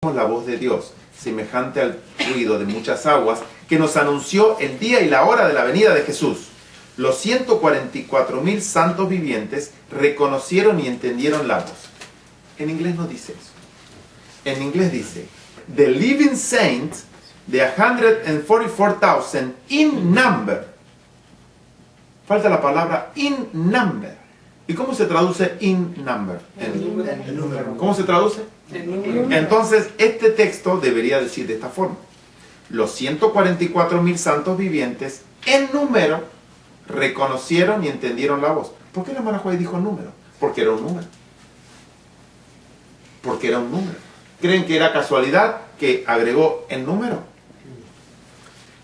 la voz de Dios, semejante al ruido de muchas aguas, que nos anunció el día y la hora de la venida de Jesús. Los 144.000 santos vivientes reconocieron y entendieron la voz. En inglés no dice eso. En inglés dice, the living saints, the 144,000 in number. Falta la palabra in number. ¿Y cómo se traduce in number? En número. ¿Cómo se traduce? Entonces, este texto debería decir de esta forma. Los 144.000 santos vivientes, en número, reconocieron y entendieron la voz. ¿Por qué la hermana Juárez dijo número? Porque era un número. Porque era un número. ¿Creen que era casualidad que agregó el número?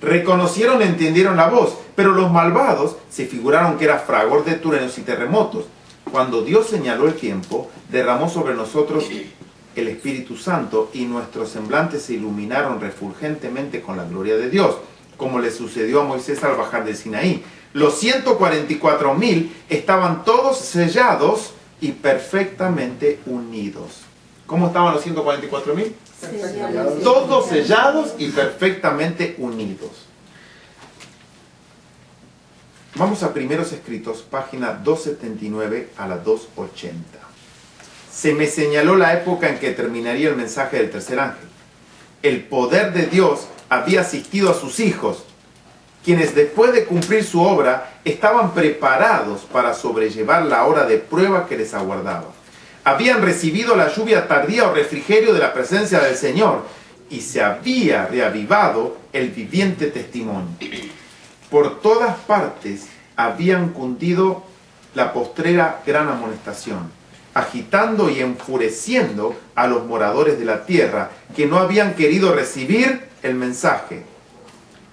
Reconocieron y entendieron la voz, pero los malvados se figuraron que era fragor de truenos y terremotos. Cuando Dios señaló el tiempo, derramó sobre nosotros el Espíritu Santo y nuestros semblantes se iluminaron refulgentemente con la gloria de Dios, como le sucedió a Moisés al bajar del Sinaí. Los 144.000 estaban todos sellados y perfectamente unidos. ¿Cómo estaban los 144.000? Sellados. Todos sellados y perfectamente unidos. Vamos a Primeros Escritos, página 279 a la 280. Se me señaló la época en que terminaría el mensaje del tercer ángel. El poder de Dios había asistido a sus hijos, quienes después de cumplir su obra estaban preparados para sobrellevar la hora de prueba que les aguardaba. Habían recibido la lluvia tardía o refrigerio de la presencia del Señor y se había reavivado el viviente testimonio. Por todas partes habían cundido la postrera gran amonestación, agitando y enfureciendo a los moradores de la tierra que no habían querido recibir el mensaje.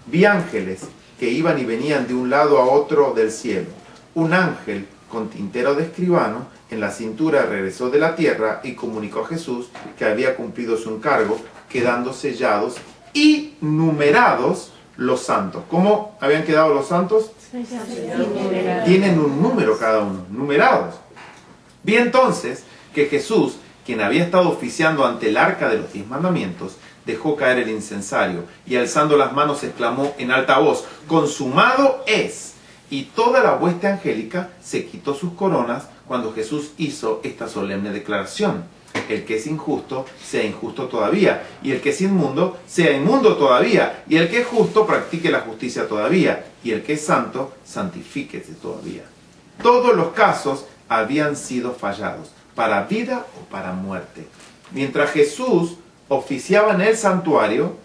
Vi ángeles que iban y venían de un lado a otro del cielo. Un ángel con tintero de escribano en la cintura regresó de la tierra y comunicó a Jesús que había cumplido su encargo, quedando sellados y numerados los santos. ¿Cómo habían quedado los santos? Tienen un número cada uno, numerados. Vi entonces que Jesús, quien había estado oficiando ante el arca de los 10 mandamientos, dejó caer el incensario y alzando las manos exclamó en alta voz, consumado es. Y toda la hueste angélica se quitó sus coronas cuando Jesús hizo esta solemne declaración. El que es injusto, sea injusto todavía, y el que es inmundo, sea inmundo todavía, y el que es justo, practique la justicia todavía, y el que es santo, santifíquese todavía. Todos los casos habían sido fallados, para vida o para muerte. Mientras Jesús oficiaba en el santuario,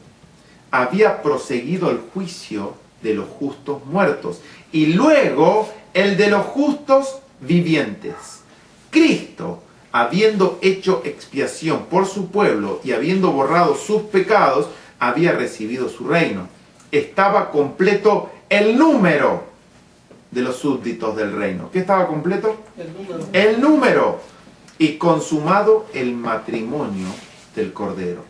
había proseguido el juicio de los justos muertos, y luego el de los justos vivientes. Cristo, habiendo hecho expiación por su pueblo y habiendo borrado sus pecados, había recibido su reino. Estaba completo el número de los súbditos del reino. ¿Qué estaba completo? El número. Y consumado el matrimonio del Cordero.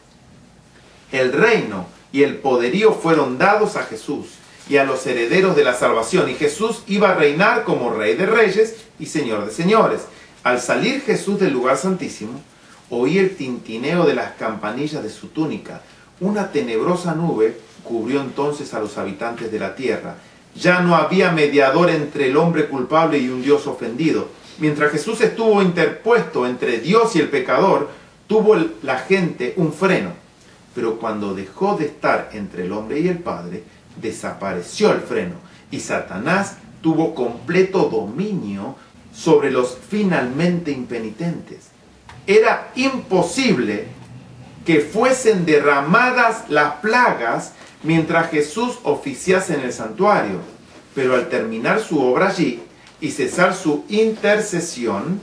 El reino y el poderío fueron dados a Jesús y a los herederos de la salvación. Y Jesús iba a reinar como Rey de Reyes y Señor de Señores. Al salir Jesús del lugar santísimo, oí el tintineo de las campanillas de su túnica. Una tenebrosa nube cubrió entonces a los habitantes de la tierra. Ya no había mediador entre el hombre culpable y un Dios ofendido. Mientras Jesús estuvo interpuesto entre Dios y el pecador, tuvo la gente un freno. Pero cuando dejó de estar entre el hombre y el Padre, desapareció el freno y Satanás tuvo completo dominio sobre los finalmente impenitentes. Era imposible que fuesen derramadas las plagas mientras Jesús oficiase en el santuario, pero al terminar su obra allí y cesar su intercesión,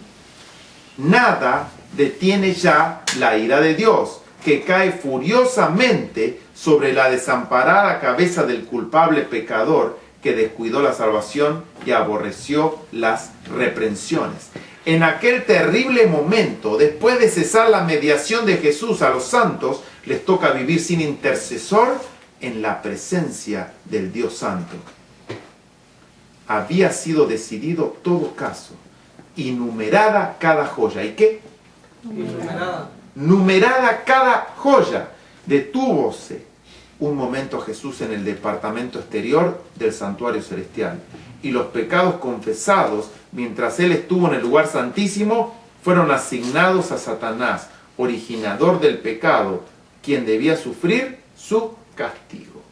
nada detiene ya la ira de Dios, que cae furiosamente sobre la desamparada cabeza del culpable pecador que descuidó la salvación y aborreció las reprensiones. En aquel terrible momento, después de cesar la mediación de Jesús a los santos, les toca vivir sin intercesor en la presencia del Dios Santo. Había sido decidido todo caso, y numerada cada joya. ¿Y qué? numerada cada joya. Detúvose un momento Jesús en el departamento exterior del santuario celestial, y los pecados confesados mientras él estuvo en el lugar santísimo fueron asignados a Satanás, originador del pecado, quien debía sufrir su castigo.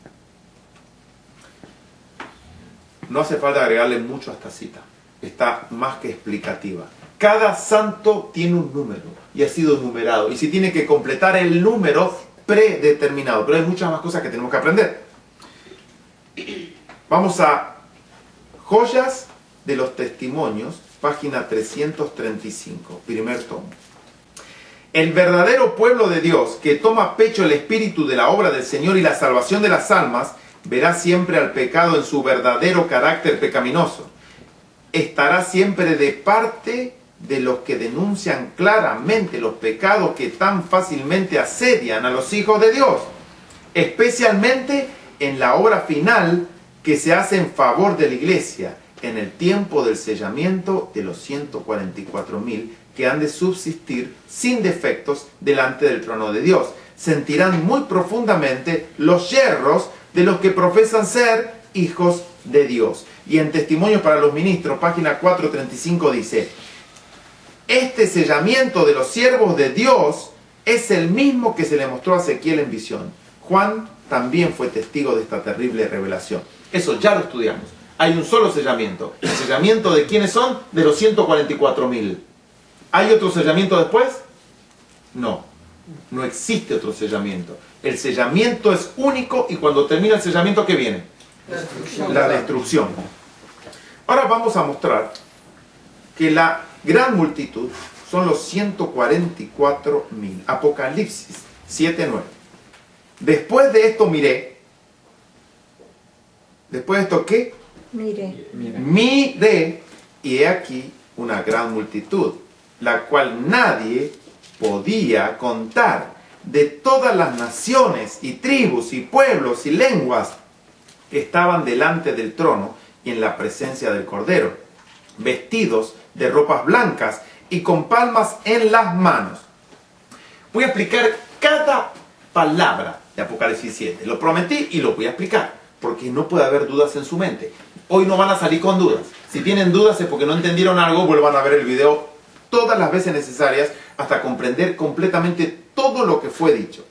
No hace falta agregarle mucho a esta cita, está más que explicativa. Cada santo tiene un número y ha sido numerado, y si tiene que completar el número predeterminado, pero hay muchas más cosas que tenemos que aprender. Vamos a Joyas de los Testimonios, página 335, primer tomo. El verdadero pueblo de Dios, que toma pecho el espíritu de la obra del Señor y la salvación de las almas, verá siempre al pecado en su verdadero carácter pecaminoso. Estará siempre de parte de los que denuncian claramente los pecados que tan fácilmente asedian a los hijos de Dios, especialmente en la obra final que se hace en favor de la iglesia, en el tiempo del sellamiento de los 144.000 que han de subsistir sin defectos delante del trono de Dios. Sentirán muy profundamente los yerros de los que profesan ser hijos de Dios. Y en Testimonios para los Ministros, página 435 dice: este sellamiento de los siervos de Dios es el mismo que se le mostró a Ezequiel en visión. Juan también fue testigo de esta terrible revelación. Eso ya lo estudiamos. Hay un solo sellamiento. ¿El sellamiento de quiénes son? De los 144.000. ¿Hay otro sellamiento después? No. No existe otro sellamiento. El sellamiento es único, y cuando termina el sellamiento, ¿qué viene? La destrucción. Ahora vamos a mostrar que la gran multitud son los 144.000. Apocalipsis 7:9. Después de esto miré. ¿Después de esto qué? Miré, y he aquí una gran multitud, la cual nadie podía contar, de todas las naciones y tribus y pueblos y lenguas que estaban delante del trono y en la presencia del Cordero, vestidos de ropas blancas y con palmas en las manos. Voy a explicar cada palabra de Apocalipsis 7. Lo prometí y lo voy a explicar, porque no puede haber dudas en su mente. Hoy no van a salir con dudas. Si tienen dudas es porque no entendieron algo. Vuelvan a ver el video todas las veces necesarias hasta comprender completamente todo lo que fue dicho.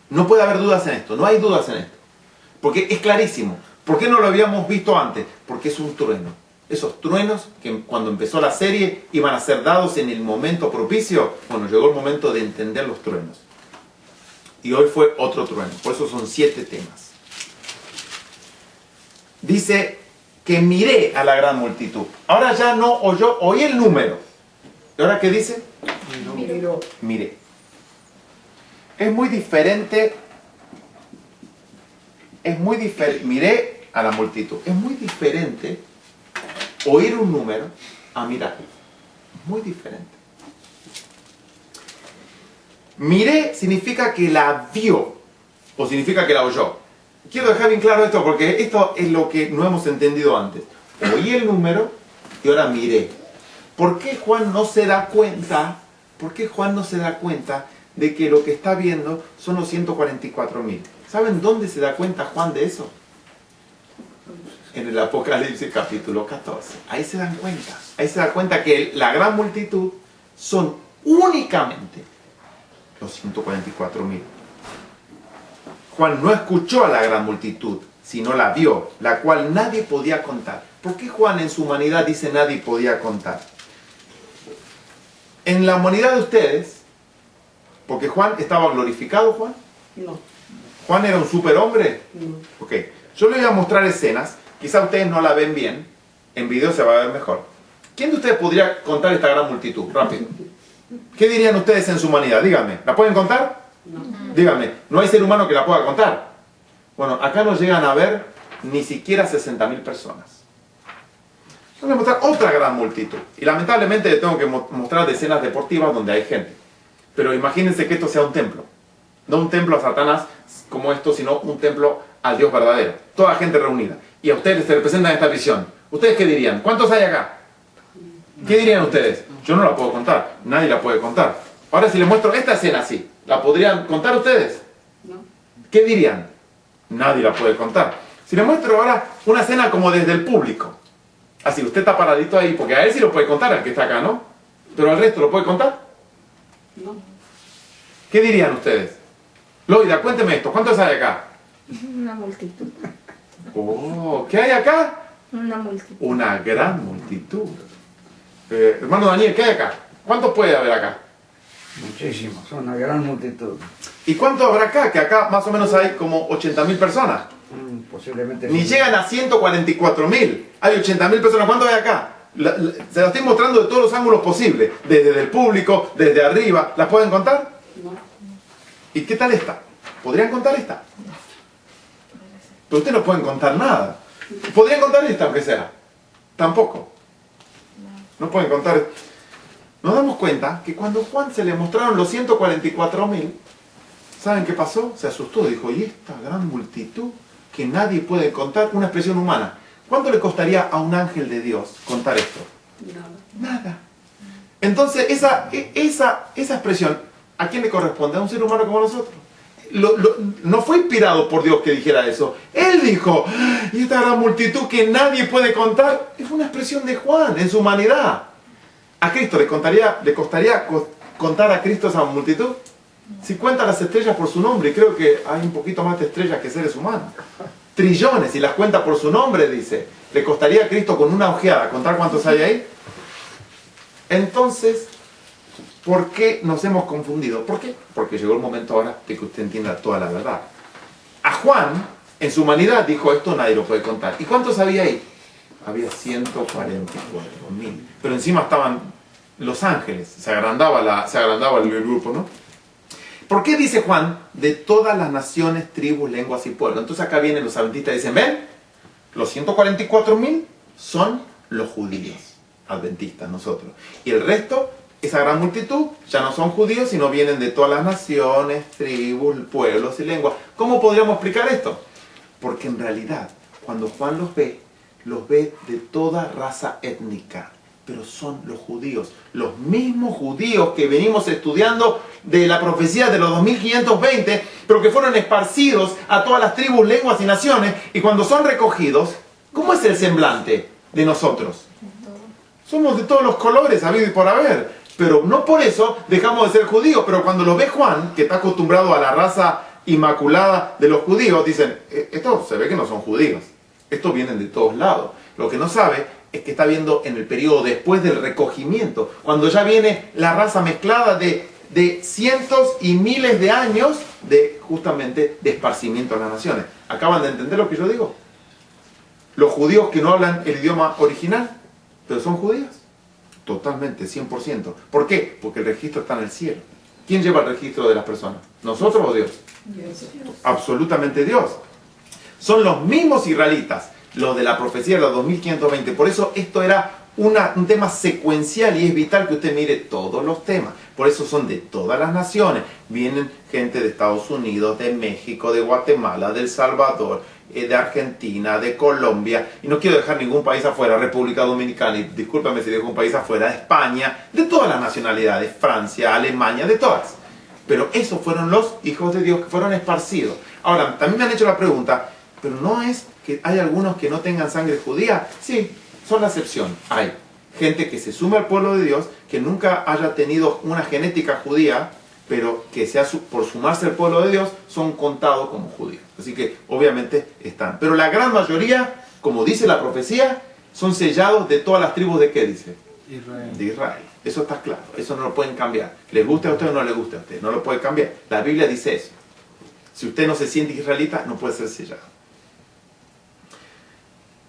No puede haber dudas en esto. No hay dudas en esto, porque es clarísimo. ¿Por qué no lo habíamos visto antes? Porque es un trueno. Esos truenos que cuando empezó la serie iban a ser dados en el momento propicio. Bueno, llegó el momento de entender los truenos. Y hoy fue otro trueno. Por eso son 7 temas. Dice que miré a la gran multitud. Ahora ya no oyó, oí el número. ¿Y ahora qué dice? Miré. Es muy diferente. Miré a la multitud. Es muy diferente oír un número a mirar. Muy diferente. Miré significa que la vio, o significa que la oyó. Quiero dejar bien claro esto, porque esto es lo que no hemos entendido antes. Oí el número y ahora miré. ¿Por qué Juan no se da cuenta? ¿Por qué Juan no se da cuenta de que lo que está viendo son los 144.000? ¿Saben dónde se da cuenta Juan de eso? En el Apocalipsis capítulo 14. Ahí se dan cuenta. Ahí se da cuenta que la gran multitud son únicamente los 144.000. Juan no escuchó a la gran multitud, sino la vio, la cual nadie podía contar. ¿Por qué Juan en su humanidad dice nadie podía contar? En la humanidad de ustedes, porque Juan estaba glorificado, ¿Juan? No. ¿Juan era un superhombre? No. Ok, yo les voy a mostrar escenas, quizá ustedes no la ven bien, en video se va a ver mejor. ¿Quién de ustedes podría contar esta gran multitud? Rápido. ¿Qué dirían ustedes en su humanidad? Díganme, ¿la pueden contar? No. Díganme, no hay ser humano que la pueda contar. Bueno, acá no llegan a ver ni siquiera 60.000 personas. Yo les voy a mostrar otra gran multitud. Y lamentablemente les tengo que mostrar escenas deportivas donde hay gente. Pero imagínense que esto sea un templo. No un templo a Satanás como esto, sino un templo al Dios verdadero. Toda la gente reunida. Y a ustedes se representan esta visión. ¿Ustedes qué dirían? ¿Cuántos hay acá? ¿Qué dirían ustedes? Yo no la puedo contar. Nadie la puede contar. Ahora si les muestro esta escena así, ¿la podrían contar ustedes? No. ¿Qué dirían? Nadie la puede contar. Si les muestro ahora una escena como desde el público, así, usted está paradito ahí, porque a él sí lo puede contar, al que está acá, ¿no? Pero al resto, ¿lo puede contar? No. ¿Qué dirían ustedes? Loida, cuénteme esto, ¿cuántos hay acá? Una multitud. Oh, ¿qué hay acá? Una multitud. Una gran multitud. Hermano Daniel, ¿qué hay acá? ¿Cuántos puede haber acá? Muchísimos, una gran multitud. ¿Y cuánto habrá acá? Que acá más o menos hay como 80.000 personas. Posiblemente. Ni sí. llegan a 144.000. Hay 80.000 personas. ¿Cuánto hay acá? Se las estoy mostrando de todos los ángulos posibles. Desde el público, desde arriba. ¿Las pueden contar? No. ¿Y qué tal esta? ¿Podrían contar esta? Pero ustedes no pueden contar nada. ¿Podrían contar esta aunque sea? Tampoco. No pueden contar. Nos damos cuenta que cuando Juan se le mostraron los 144.000, ¿saben qué pasó? Se asustó, dijo, ¿y esta gran multitud que nadie puede contar? Una expresión humana. ¿Cuánto le costaría a un ángel de Dios contar esto? Nada. Nada. Entonces, esa expresión, ¿a quién le corresponde? A un ser humano como nosotros. No fue inspirado por Dios que dijera eso. Él dijo, y esta gran multitud que nadie puede contar, es una expresión de Juan en su humanidad. ¿A Cristo le costaría contar a Cristo esa multitud? Si cuenta las estrellas por su nombre, y creo que hay un poquito más de estrellas que seres humanos. Trillones, y las cuenta por su nombre, dice. ¿Le costaría a Cristo con una ojeada contar cuántos hay ahí? Entonces, ¿por qué nos hemos confundido? ¿Por qué? Porque llegó el momento ahora de que usted entienda toda la verdad. A Juan, en su humanidad, dijo, esto nadie lo puede contar. ¿Y cuántos había ahí? Había 144.000. Pero encima estaban los ángeles. Se agrandaba el grupo, ¿no? ¿Por qué dice Juan? De todas las naciones, tribus, lenguas y pueblos. Entonces acá vienen los adventistas y dicen, ven, los 144.000 son los judíos, adventistas, nosotros. Y el resto, esa gran multitud, ya no son judíos, sino vienen de todas las naciones, tribus, pueblos y lenguas. ¿Cómo podríamos explicar esto? Porque en realidad, cuando Juan los ve de toda raza étnica, pero son los judíos, los mismos judíos que venimos estudiando de la profecía de los 2520, pero que fueron esparcidos a todas las tribus, lenguas y naciones, y cuando son recogidos, ¿cómo es el semblante de nosotros? Somos de todos los colores, habido y por haber, pero no por eso dejamos de ser judíos. Pero cuando lo ve Juan, que está acostumbrado a la raza inmaculada de los judíos, dicen, estos se ve que no son judíos, estos vienen de todos lados. Lo que no sabe es que está viendo en el periodo después del recogimiento, cuando ya viene la raza mezclada de cientos y miles de años de justamente de esparcimiento a las naciones. ¿Acaban de entender lo que yo digo? Los judíos que no hablan el idioma original, pero son judíos, totalmente, 100%. ¿Por qué? Porque el registro está en el cielo. ¿Quién lleva el registro de las personas? ¿Nosotros o Dios? Dios. Absolutamente Dios. Son los mismos israelitas, los de la profecía de los 2520. Por eso esto era un tema secuencial y es vital que usted mire todos los temas. Por eso son de todas las naciones. Vienen gente de Estados Unidos, de México, de Guatemala, de El Salvador, de Argentina, de Colombia, y no quiero dejar ningún país afuera, República Dominicana, y discúlpame si dejo un país afuera, de España, de todas las nacionalidades, Francia, Alemania, de todas. Pero esos fueron los hijos de Dios que fueron esparcidos. Ahora, también me han hecho la pregunta, pero ¿no es que hay algunos que no tengan sangre judía? Sí, son la excepción. Hay gente que se suma al pueblo de Dios, que nunca haya tenido una genética judía, pero que sea por sumarse al pueblo de Dios, son contados como judíos. Así que obviamente están. Pero la gran mayoría, como dice la profecía, son sellados de todas las tribus de ¿qué dice? Israel. De Israel. Eso está claro. Eso no lo pueden cambiar. Les guste a usted o no les guste a usted. No lo puede cambiar. La Biblia dice eso. Si usted no se siente israelita, no puede ser sellado.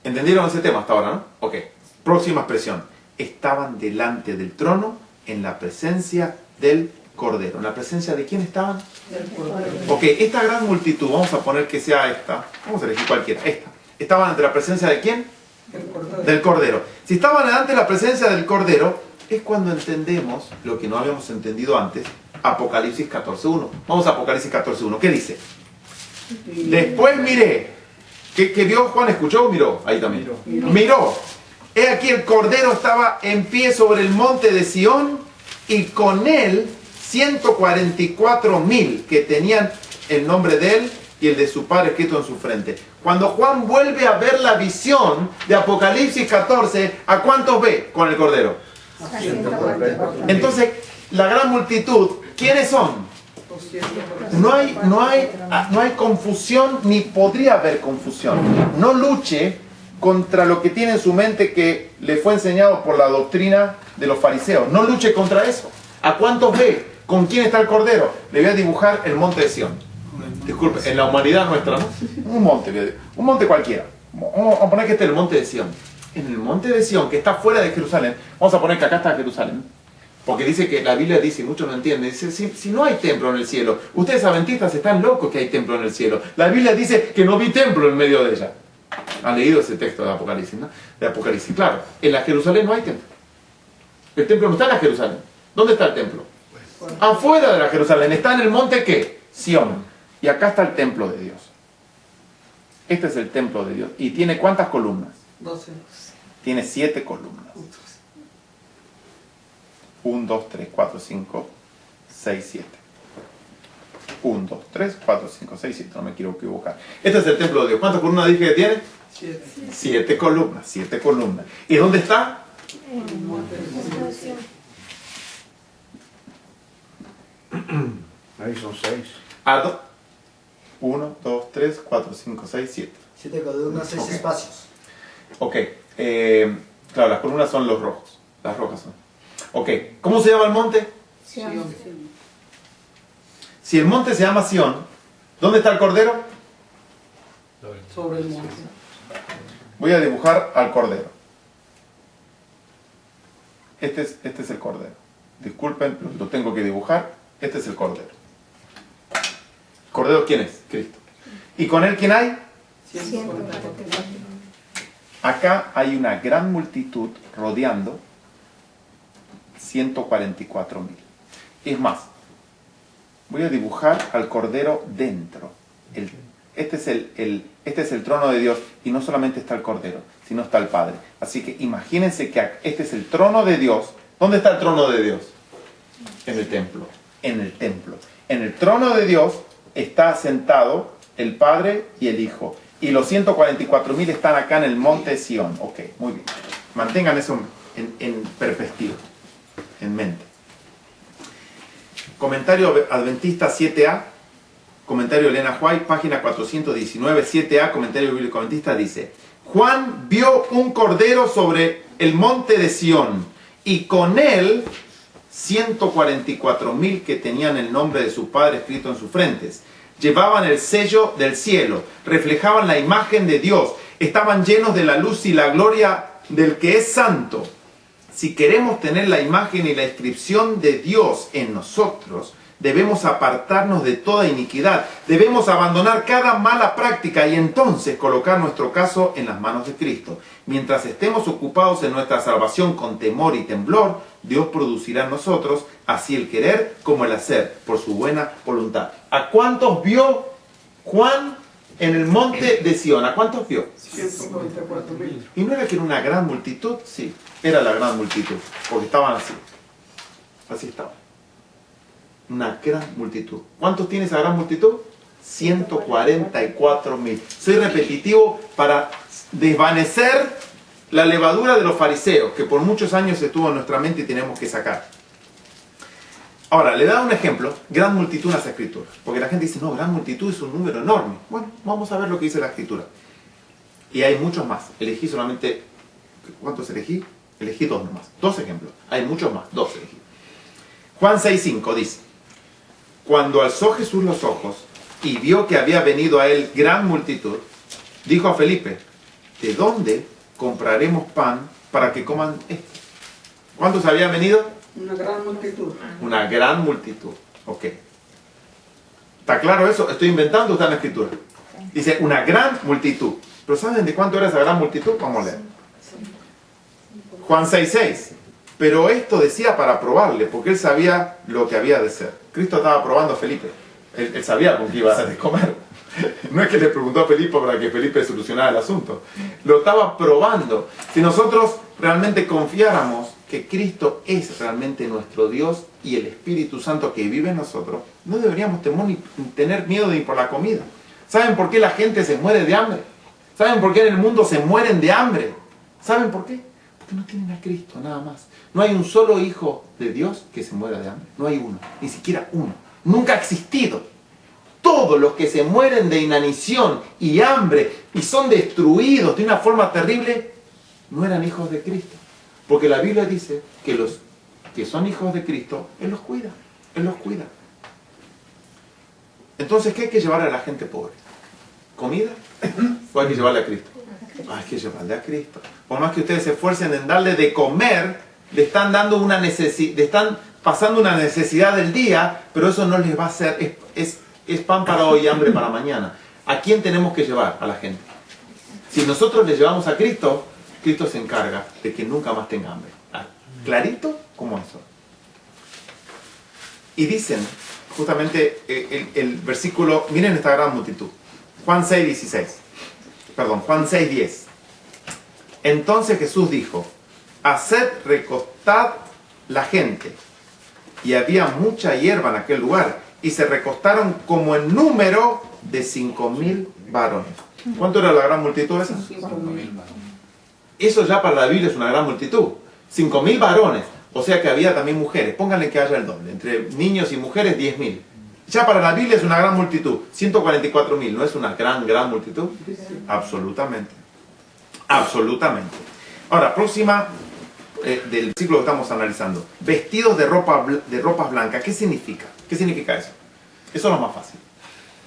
¿Entendieron ese tema hasta ahora, no? Ok. Próxima expresión. Estaban delante del trono en la presencia del Cordero. ¿En la presencia de quién estaban? Ok, esta gran multitud, vamos a poner que sea esta. Vamos a elegir cualquiera. Esta. ¿Estaban ante la presencia de quién? Del Cordero. Si estaban ante la presencia del Cordero, es cuando entendemos lo que no habíamos entendido antes. Apocalipsis 14.1. Vamos a Apocalipsis 14.1. ¿Qué dice? Después miré. ¿Qué vio Juan? ¿Escuchó o miró? Ahí también. Miró. He aquí el Cordero estaba en pie sobre el monte de Sión y con él 144.000 que tenían el nombre de él y el de su padre escrito en su frente. Cuando Juan vuelve a ver la visión de Apocalipsis 14, ¿a cuántos ve con el Cordero? Entonces, la gran multitud, ¿quiénes son? No hay confusión, ni podría haber confusión. No luche contra lo que tiene en su mente que le fue enseñado por la doctrina de los fariseos. No luche contra eso. ¿A cuántos ve? ¿Con quién está el Cordero? Le voy a dibujar el monte de Sión. Disculpe, en la humanidad nuestra, ¿no? Un monte cualquiera. Vamos a poner que este es el monte de Sión. En el monte de Sión, que está fuera de Jerusalén, vamos a poner que acá está Jerusalén. Porque dice que la Biblia dice, y muchos no entienden, dice, si no hay templo en el cielo, ustedes adventistas están locos que hay templo en el cielo. La Biblia dice que no vi templo en medio de ella. Han leído ese texto de Apocalipsis, ¿no? De Apocalipsis, claro. En la Jerusalén no hay templo. El templo no está en la Jerusalén. ¿Dónde está el templo? Afuera de la Jerusalén. Está en el monte, ¿qué? Sión. Y acá está el templo de Dios. Este es el templo de Dios. ¿Y tiene cuántas columnas? 12. Tiene 7 columnas. 1, 2, 3, 4, 5, 6, 7. 1, 2, 3, 4, 5, 6, 7. No me quiero equivocar. Este es el templo de Dios. ¿Cuántas columnas dije que tiene? 7. 7 columnas. 7 columnas. ¿Y dónde está? Ahí son 6. 1, 2, 3, 4, 5, 6, 7. 7 columnas, 6 espacios. Ok. Claro, las columnas son los rojos. Las rojas son. Ok. ¿Cómo se llama el monte? Sión. Si el monte se llama Sión, ¿dónde está el Cordero? Sobre el monte. Voy a dibujar al Cordero. Este es el Cordero. Disculpen, lo tengo que dibujar. Este es el Cordero. ¿Cordero quién es? Cristo. ¿Y con él quién hay? 144. Acá hay una gran multitud rodeando 144.000. Es más, voy a dibujar al Cordero dentro. Este es el trono de Dios, y no solamente está el Cordero, sino está el Padre. Así que imagínense que este es el trono de Dios. ¿Dónde está el trono de Dios? En el templo. En el templo. En el trono de Dios está sentado el Padre y el Hijo. Y los 144.000 están acá en el monte Sión. Ok, muy bien. Mantengan eso en perspectiva, en mente. Comentario Adventista 7A, comentario Elena White, página 419, 7A, comentario bíblico adventista, dice: Juan vio un cordero sobre el monte de Sión, y con él 144.000 que tenían el nombre de su padre escrito en sus frentes. Llevaban el sello del cielo, reflejaban la imagen de Dios, estaban llenos de la luz y la gloria del que es santo. Si queremos tener la imagen y la inscripción de Dios en nosotros, debemos apartarnos de toda iniquidad, debemos abandonar cada mala práctica y entonces colocar nuestro caso en las manos de Cristo. Mientras estemos ocupados en nuestra salvación con temor y temblor, Dios producirá en nosotros así el querer como el hacer, por su buena voluntad. ¿A cuántos vio Juan en el monte de Sión? ¿A cuántos vio? 144.000. ¿Y no era que era una gran multitud? Sí, era la gran multitud, porque estaban así. Así estaban. Una gran multitud. ¿Cuántos tiene esa gran multitud? 144.000. Soy repetitivo para desvanecer la levadura de los fariseos, que por muchos años estuvo en nuestra mente y tenemos que sacar. Ahora, le da un ejemplo, gran multitud en las escrituras. Porque la gente dice, no, gran multitud es un número enorme. Bueno, vamos a ver lo que dice la escritura. Y hay muchos más. Elegí solamente, ¿cuántos elegí? Elegí 2 nomás. 2 ejemplos. Hay muchos más, 2 elegí. Juan 6:5 dice: Cuando alzó Jesús los ojos y vio que había venido a él gran multitud, dijo a Felipe: ¿de dónde compraremos pan para que coman esto? ¿Cuántos habían venido? Una gran multitud. Una gran multitud. Ok. ¿Está claro eso? ¿Estoy inventando o está en la escritura? Dice una gran multitud. ¿Pero saben de cuánto era esa gran multitud? Vamos a leer. Juan 6:6. Pero esto decía para probarle, porque él sabía lo que había de ser. Cristo estaba probando a Felipe. Él sabía con qué iba a hacer de comer. No es que le preguntó a Felipe para que Felipe solucionara el asunto. Lo estaba probando. Si nosotros realmente confiáramos que Cristo es realmente nuestro Dios y el Espíritu Santo que vive en nosotros, no deberíamos tener miedo de ir por la comida. ¿Saben por qué la gente se muere de hambre? ¿Saben por qué en el mundo se mueren de hambre? ¿Saben por qué? Porque no tienen a Cristo, nada más. No hay un solo hijo de Dios que se muera de hambre. No hay uno, ni siquiera uno. Nunca ha existido. Todos los que se mueren de inanición y hambre y son destruidos de una forma terrible, no eran hijos de Cristo. Porque la Biblia dice que los que son hijos de Cristo, Él los cuida. Él los cuida. Entonces, ¿qué hay que llevar a la gente pobre? ¿Comida? ¿O hay que llevarle a Cristo? Hay que llevarle a Cristo. Por más que ustedes se esfuercen en darle de comer, le están dando una necesidad, le están pasando una necesidad del día, pero eso no les va a hacer, es pan para hoy y hambre para mañana. ¿A quién tenemos que llevar? A la gente. Si nosotros le llevamos a Cristo, Cristo se encarga de que nunca más tenga hambre. Clarito como eso. Y dicen, justamente el versículo, miren esta gran multitud. Juan 6:16. Perdón, Juan 6:10. Entonces Jesús dijo, haced recostad la gente. Y había mucha hierba en aquel lugar. Y se recostaron como en número de 5.000 varones. ¿Cuánto era la gran multitud esa? 5.000. Eso ya para la Biblia es una gran multitud. 5.000 varones. O sea que había también mujeres. Pónganle que haya el doble. Entre niños y mujeres, 10.000. Ya para la Biblia es una gran multitud. 144.000. ¿No es una gran multitud? Absolutamente. Absolutamente. Ahora, próxima del ciclo que estamos analizando. Vestidos de ropas blancas. ¿Qué significa? ¿Qué significa eso? Eso es lo más fácil.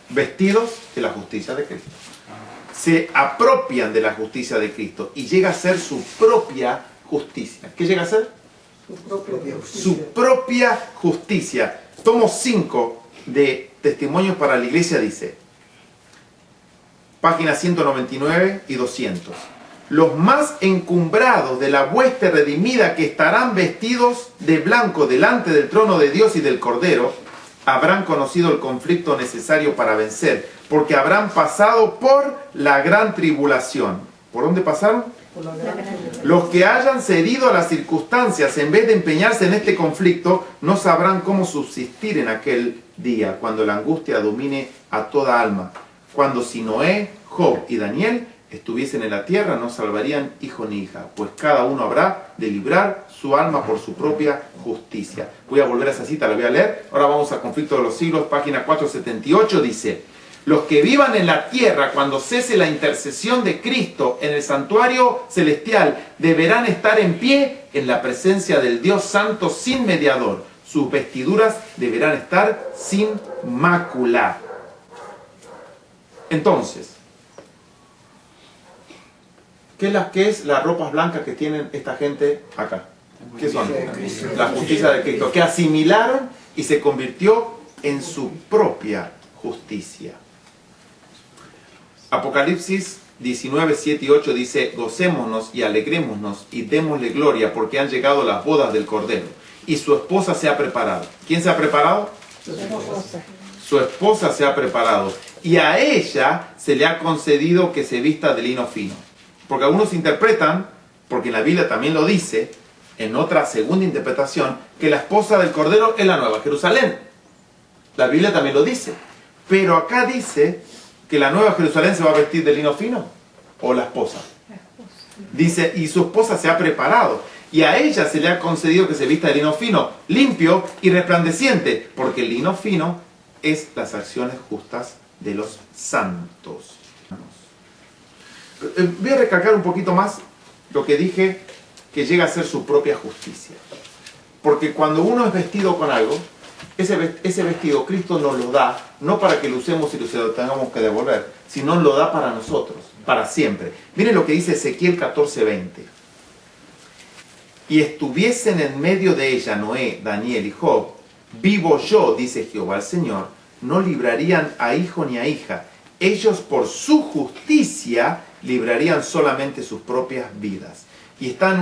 Vestidos de la justicia de Cristo. Se apropian de la justicia de Cristo y llega a ser su propia justicia. ¿Qué llega a ser? Su propia justicia. Tomo 5 de Testimonios para la Iglesia dice, páginas 199 y 200. Los más encumbrados de la hueste redimida que estarán vestidos de blanco delante del trono de Dios y del Cordero, habrán conocido el conflicto necesario para vencer, porque habrán pasado por la gran tribulación. ¿Por dónde pasaron? Por la gran tribulación. Los que hayan cedido a las circunstancias en vez de empeñarse en este conflicto, no sabrán cómo subsistir en aquel día, cuando la angustia domine a toda alma. Cuando si Noé, Job y Daniel estuviesen en la tierra, no salvarían hijo ni hija, pues cada uno habrá de librar su alma por su propia justicia. Voy a volver a esa cita, la voy a leer. Ahora vamos al conflicto de los siglos, página 478, dice: los que vivan en la tierra cuando cese la intercesión de Cristo en el santuario celestial deberán estar en pie en la presencia del Dios Santo sin mediador. Sus vestiduras deberán estar sin mácula. Entonces, ¿qué es las ropas blancas que tienen esta gente acá? ¿Qué son? La justicia de Cristo, que asimilaron y se convirtió en su propia justicia. Apocalipsis 19, 7 y 8 dice: gocémonos y alegrémonos y démosle gloria, porque han llegado las bodas del Cordero y su esposa se ha preparado. ¿Quién se ha preparado? Su esposa se ha preparado, y a ella se le ha concedido que se vista de lino fino. Porque algunos interpretan, porque la Biblia también lo dice, en otra segunda interpretación, que la esposa del Cordero es la Nueva Jerusalén. La Biblia también lo dice. Pero acá dice que la Nueva Jerusalén se va a vestir de lino fino, o la esposa. Dice, y su esposa se ha preparado, y a ella se le ha concedido que se vista de lino fino, limpio y resplandeciente, porque el lino fino es las acciones justas de los santos. Voy a recalcar un poquito más lo que dije, que llega a ser su propia justicia. Porque cuando uno es vestido con algo, ese vestido Cristo nos lo da, no para que lo usemos y lo tengamos que devolver, sino lo da para nosotros, para siempre. Miren lo que dice Ezequiel 14:20. Y estuviesen en medio de ella Noé, Daniel y Job, vivo yo, dice Jehová el Señor, no librarían a hijo ni a hija. Ellos por su justicia librarían solamente sus propias vidas. Y está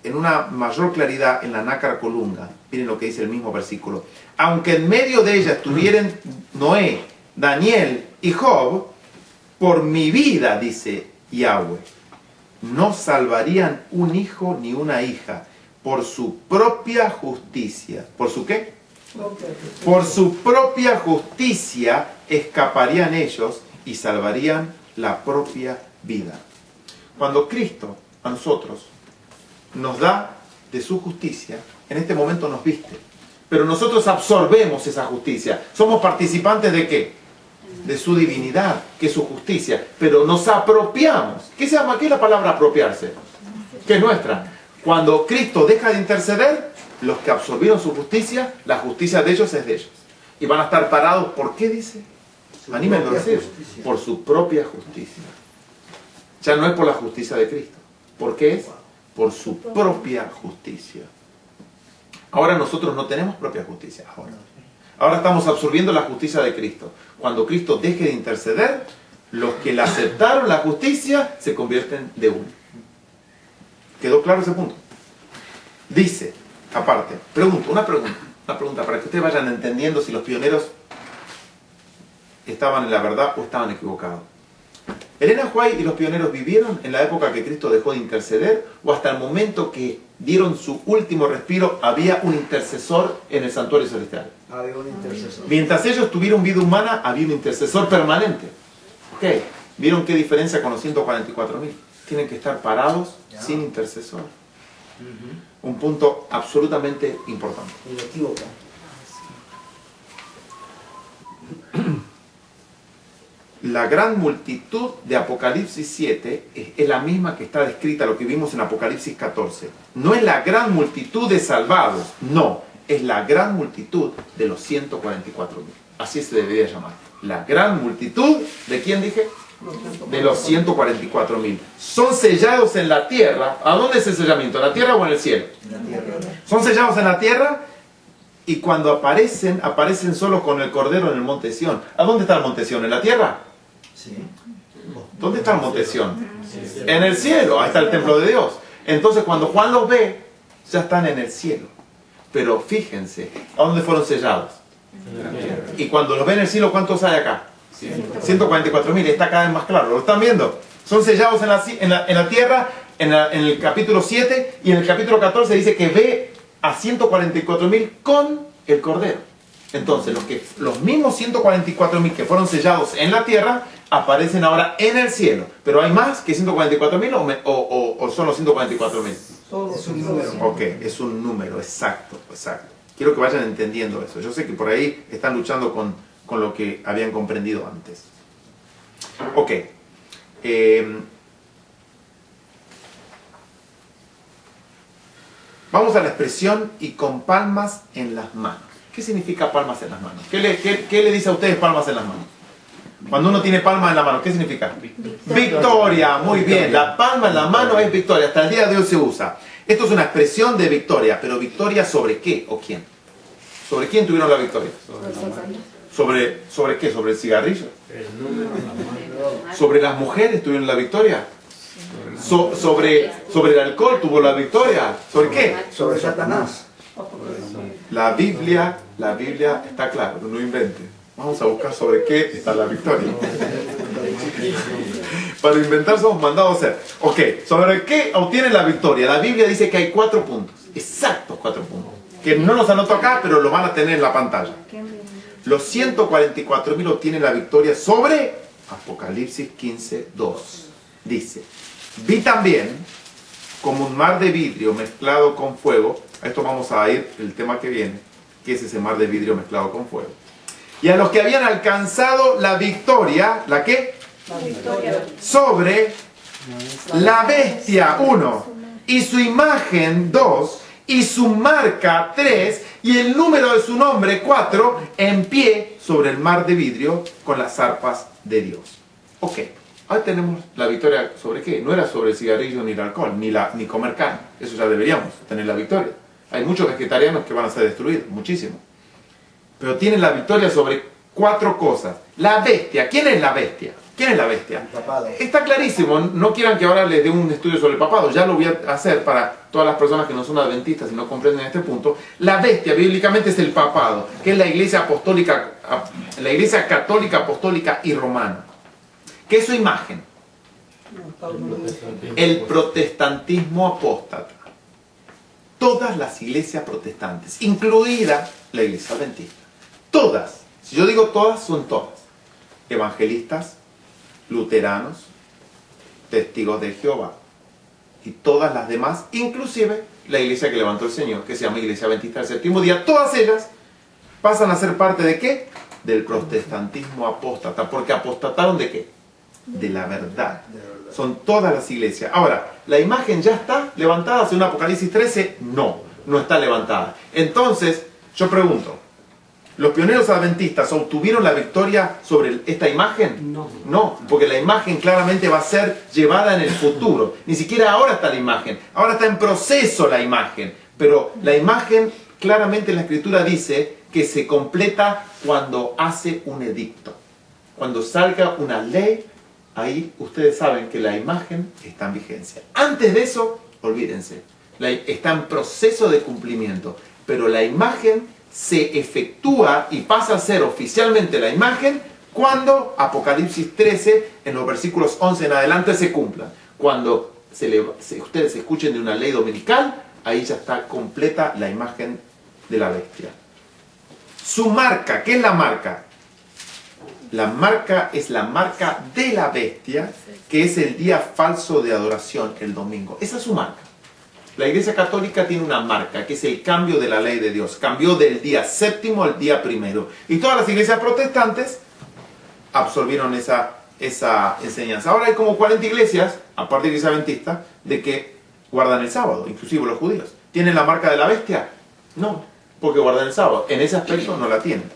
en una mayor claridad en la Nácar Colunga. Miren lo que dice el mismo versículo. Aunque en medio de ella estuvieran Noé, Daniel y Job, por mi vida, dice Yahweh, no salvarían un hijo ni una hija, por su propia justicia. ¿Por su qué? Propia. Por su propia justicia escaparían ellos y salvarían la propia vida. Cuando Cristo a nosotros nos da de su justicia, en este momento nos viste. Pero nosotros absorbemos esa justicia. Somos participantes de ¿qué? De su divinidad, que es su justicia. Pero nos apropiamos. ¿Qué se llama? ¿Qué es la palabra apropiarse? Que es nuestra. Cuando Cristo deja de interceder, los que absorbieron su justicia, la justicia de ellos es de ellos. Y van a estar parados, ¿por qué dice? Anímenlo a decir, por su propia justicia. Ya no es por la justicia de Cristo. ¿Por qué es? Por su propia justicia. Ahora nosotros no tenemos propia justicia. Ahora estamos absorbiendo la justicia de Cristo. Cuando Cristo deje de interceder, los que le aceptaron la justicia se convierten de uno. ¿Quedó claro ese punto? Dice, aparte, una pregunta para que ustedes vayan entendiendo si los pioneros estaban en la verdad o estaban equivocados. ¿Elena White y los pioneros vivieron en la época que Cristo dejó de interceder o hasta el momento que dieron su último respiro había un intercesor en el santuario celestial? Había un intercesor. Mientras ellos tuvieron vida humana, había un intercesor permanente. ¿Ok? ¿Vieron qué diferencia con los 144.000? Tienen que estar parados sin intercesor. Un punto absolutamente importante. Inequívoco. La gran multitud de Apocalipsis 7 es la misma que está descrita, lo que vimos en Apocalipsis 14. No es la gran multitud de salvados, no, es la gran multitud de los 144.000. Así se debería llamar. La gran multitud, ¿de quién dije? De los 144.000. Son sellados en la tierra. ¿A dónde es el sellamiento? ¿En la tierra o en el cielo? En la tierra. Son sellados en la tierra y cuando aparecen solo con el Cordero en el monte Sión. ¿A dónde está el monte Sión? ¿En la tierra? Sí. ¿Dónde está el monte Sión? En el cielo. Ahí está el templo de Dios. Entonces cuando Juan los ve, ya están en el cielo. Pero fíjense, ¿a dónde fueron sellados? Y cuando los ve en el cielo, ¿cuántos hay acá? 144.000, está cada vez más claro. ¿Lo están viendo? Son sellados en la tierra, en el capítulo 7, y en el capítulo 14 dice que ve a 144.000 con el Cordero. Entonces, los mismos 144.000 que fueron sellados en la tierra, aparecen ahora en el cielo. Pero ¿hay más que 144.000 o son los 144.000? Es un número. Ok, es un número, exacto. Quiero que vayan entendiendo eso. Yo sé que por ahí están luchando con lo que habían comprendido antes. Ok. Vamos a la expresión y con palmas en las manos. ¿Qué significa palmas en las manos? ¿Qué le dice a ustedes palmas en las manos? Cuando uno tiene palma en la mano, ¿qué significa? Victoria, muy bien. La palma en la mano es victoria. Hasta el día de hoy se usa. Esto es una expresión de victoria, pero ¿victoria sobre qué o quién? ¿Sobre quién tuvieron la victoria? ¿Sobre qué? ¿Sobre el cigarrillo? ¿Sobre las mujeres tuvieron la victoria? ¿Sobre el alcohol tuvo la victoria? ¿Sobre qué? Sobre Satanás. La Biblia está claro, no invente. Vamos a buscar sobre qué está la victoria. Para inventar somos mandados a hacer. Ok, ¿sobre qué obtienen la victoria? La Biblia dice que hay 4 puntos. Exactos 4 puntos. Que no los anoto acá, pero los van a tener en la pantalla. Los 144.000 obtienen la victoria sobre Apocalipsis 15:2. Dice, vi también como un mar de vidrio mezclado con fuego. A esto vamos a ir el tema que viene, que es ese mar de vidrio mezclado con fuego. Y a los que habían alcanzado la victoria, ¿la qué? La victoria. Sobre la bestia, 1, y su imagen, 2, y su marca, 3, y el número de su nombre, 4, en pie sobre el mar de vidrio con las arpas de Dios. Ok, ahora tenemos la victoria sobre qué. No era sobre el cigarrillo ni el alcohol, ni comer carne. Eso ya deberíamos tener la victoria. Hay muchos vegetarianos que van a ser destruidos, muchísimo. Pero tienen la victoria sobre 4 cosas. La bestia, ¿quién es la bestia? ¿Quién es la bestia? El papado. Está clarísimo, no quieran que ahora les dé un estudio sobre el papado, ya lo voy a hacer para todas las personas que no son adventistas y no comprenden este punto. La bestia bíblicamente es el papado, que es la iglesia apostólica, la iglesia católica, apostólica y romana. ¿Qué es su imagen? El protestantismo apóstata. todas las iglesias protestantes, incluida la iglesia adventista. Todas. Si yo digo todas, son todas. Evangelistas, luteranos, testigos de Jehová y todas las demás, inclusive la iglesia que levantó el Señor, que se llama Iglesia Adventista del Séptimo Día, todas ellas pasan a ser parte ¿de qué? Del protestantismo apóstata. ¿Porque apostataron de qué? De la verdad. Son todas las iglesias. Ahora, ¿la imagen ya está levantada según Apocalipsis 13? No, no está levantada. Entonces, yo pregunto, ¿los pioneros adventistas obtuvieron la victoria sobre esta imagen? No. No, porque la imagen claramente va a ser llevada en el futuro. Ni siquiera ahora está la imagen. Ahora está en proceso la imagen. Pero la imagen, claramente la Escritura dice que se completa cuando hace un edicto. Cuando salga una ley, ahí ustedes saben que la imagen está en vigencia. Antes de eso, olvídense. Está en proceso de cumplimiento. Pero la imagen se efectúa y pasa a ser oficialmente la imagen cuando Apocalipsis 13, en los versículos 11 en adelante, se cumplan. Cuando ustedes escuchen de una ley dominical, ahí ya está completa la imagen de la bestia. Su marca, ¿qué es la marca? La marca es la marca de la bestia, que es el día falso de adoración, el domingo. Esa es su marca. La Iglesia Católica tiene una marca, que es el cambio de la ley de Dios. Cambió del día séptimo al día primero. Y todas las iglesias protestantes absorbieron esa enseñanza. Ahora hay como 40 iglesias, aparte de la Iglesia Adventista, de que guardan el sábado, inclusive los judíos. ¿Tienen la marca de la bestia? No, porque guardan el sábado. En ese aspecto no la tienen.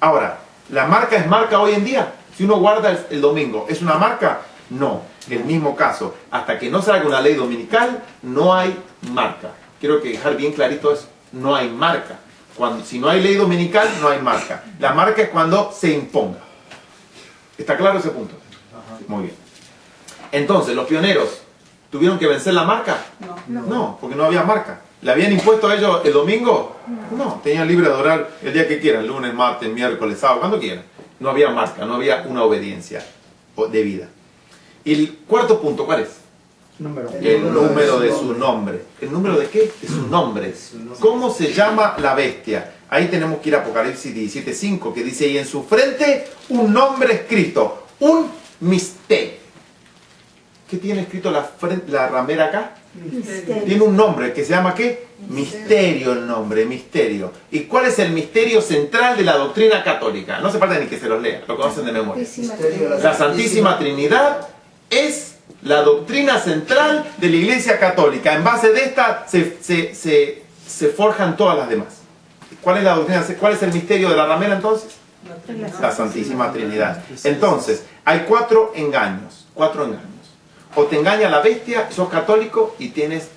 Ahora, ¿la marca es marca hoy en día? Si uno guarda el domingo, ¿es una marca? No. El mismo caso. Hasta que no salga una ley dominical, no hay marca. Quiero que dejar bien clarito eso. No hay marca. Si no hay ley dominical, no hay marca. La marca es cuando se imponga. ¿Está claro ese punto? Muy bien. Entonces, ¿los pioneros tuvieron que vencer la marca? No, porque no había marca. ¿Le habían impuesto a ellos el domingo? No, tenían libre de adorar el día que quieran, lunes, martes, miércoles, sábado, cuando quieran. No había marca, no había una obediencia debida. Y el cuarto punto, ¿cuál es? El número de su nombre. ¿El número de qué? De su nombre. ¿Cómo se llama la bestia? Ahí tenemos que ir a Apocalipsis 17:5, que dice, y en su frente un nombre escrito, un misterio. ¿Qué tiene escrito la ramera acá? Misterio. Tiene un nombre que se llama ¿qué? Misterio el nombre, misterio. ¿Y cuál es el misterio central de la doctrina católica? No hace falta ni que se los lea, lo conocen de memoria. La Santísima Trinidad es la doctrina central de la Iglesia Católica. En base de esta se forjan todas las demás. ¿Cuál es la doctrina? ¿Cuál es el misterio de la ramera entonces? La Santísima Trinidad. Entonces, hay cuatro engaños. O te engaña la bestia, sos católico y tienes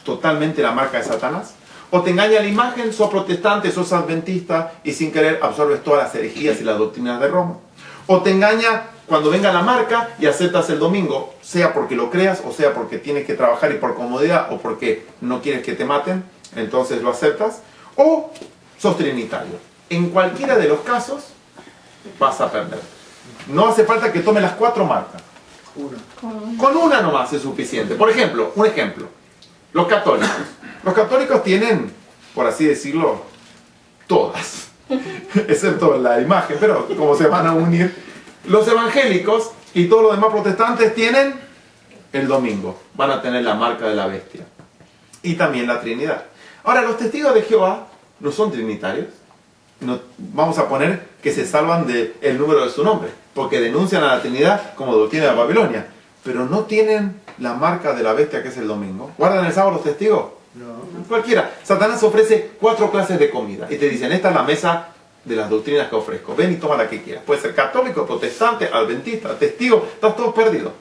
totalmente la marca de Satanás. O te engaña la imagen, sos protestante, sos adventista y sin querer absorbes todas las herejías y las doctrinas de Roma. O te engaña cuando venga la marca y aceptas el domingo, sea porque lo creas o sea porque tienes que trabajar y por comodidad o porque no quieres que te maten, entonces lo aceptas. O sos trinitario. En cualquiera de los casos vas a perder. No hace falta que tome las cuatro marcas. Con una nomás es suficiente. Por ejemplo, un ejemplo. Los católicos. Los católicos tienen, por así decirlo, todas. Excepto la imagen, pero como se van a unir. Los evangélicos y todos los demás protestantes tienen el domingo. Van a tener la marca de la bestia. Y también la Trinidad. Ahora, los testigos de Jehová no son trinitarios. No, vamos a poner que se salvan del número de su nombre, porque denuncian a la Trinidad como doctrina de Babilonia, pero no tienen la marca de la bestia que es el domingo. ¿Guardan el sábado los testigos? No. Cualquiera. Satanás ofrece 4 clases de comida y te dicen, esta es la mesa de las doctrinas que ofrezco, ven y toma la que quieras. Puede ser católico, protestante, adventista, testigo, estás todos perdidos.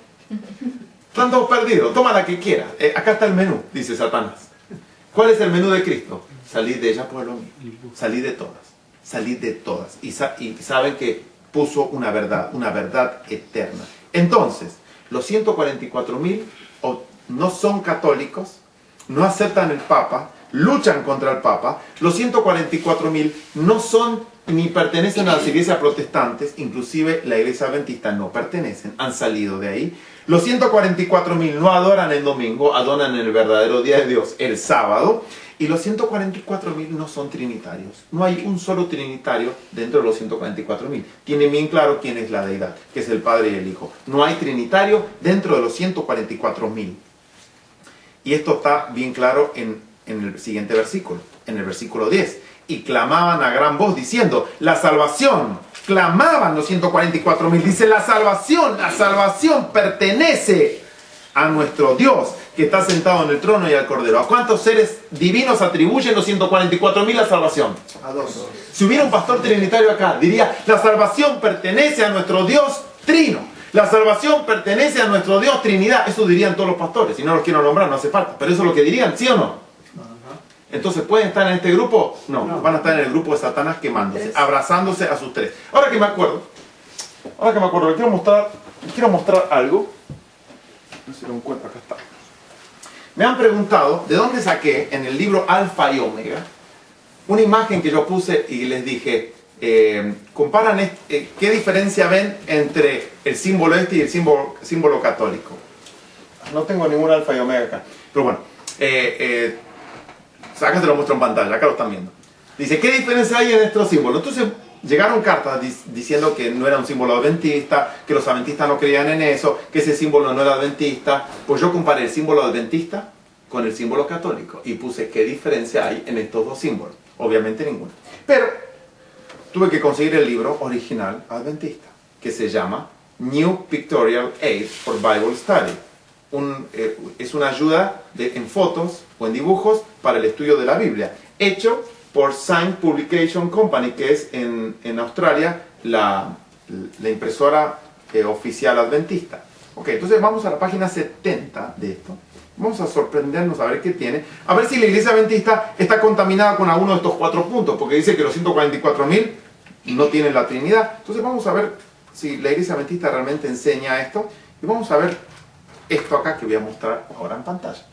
Están todos perdidos, toma la que quieras. Acá está el menú, dice Satanás. ¿Cuál es el menú de Cristo? Salid de ella, pueblo mío. Salid de todas. Salid de todas. Y saben que puso una verdad eterna. Entonces, los 144.000 no son católicos, no aceptan el Papa, luchan contra el Papa. Los 144.000 no son ni pertenecen a las iglesias protestantes, inclusive la iglesia adventista no pertenecen, han salido de ahí. Los 144.000 no adoran el domingo, adoran el verdadero día de Dios, el sábado. Y los 144.000 no son trinitarios. No hay un solo trinitario dentro de los 144.000. Tienen bien claro quién es la deidad, que es el Padre y el Hijo. No hay trinitario dentro de los 144.000. Y esto está bien claro en el siguiente versículo, en el versículo 10. Y clamaban a gran voz diciendo, la salvación, clamaban los 144.000. Dice, la salvación pertenece a nuestro Dios, que está sentado en el trono y al Cordero. ¿A cuántos seres divinos atribuyen los 144.000 la salvación? A dos. Si hubiera un pastor trinitario acá, diría, la salvación pertenece a nuestro Dios Trino. La salvación pertenece a nuestro Dios Trinidad. Eso dirían todos los pastores. Si no los quiero nombrar, no hace falta. Pero eso es lo que dirían, ¿sí o no? Entonces, ¿pueden estar en este grupo? No, van a estar en el grupo de Satanás quemándose, abrazándose a sus tres. Ahora que me acuerdo, les quiero mostrar algo. No sé si lo encuentro, acá está. Me han preguntado de dónde saqué en el libro Alfa y Omega una imagen que yo puse y les dije, comparan qué diferencia ven entre el símbolo este y el símbolo católico. No tengo ningún Alfa y Omega acá, pero bueno, acá se lo muestro en pantalla, acá lo están viendo. Dice, ¿qué diferencia hay en estos símbolos? Entonces llegaron cartas diciendo que no era un símbolo adventista, que los adventistas no creían en eso, que ese símbolo no era adventista. Pues yo comparé el símbolo adventista con el símbolo católico y puse qué diferencia hay en estos dos símbolos. Obviamente ninguna. Pero tuve que conseguir el libro original adventista, que se llama New Pictorial Aid for Bible Study. Es una ayuda en fotos o en dibujos para el estudio de la Biblia, hecho por Sign Publication Company, que es en Australia la impresora oficial adventista. Ok, entonces vamos a la página 70 de esto. Vamos a sorprendernos a ver qué tiene. A ver si la iglesia adventista está contaminada con alguno de estos 4 puntos, porque dice que los 144.000 no tienen la Trinidad. Entonces vamos a ver si la iglesia adventista realmente enseña esto. Y vamos a ver esto acá que voy a mostrar ahora en pantalla.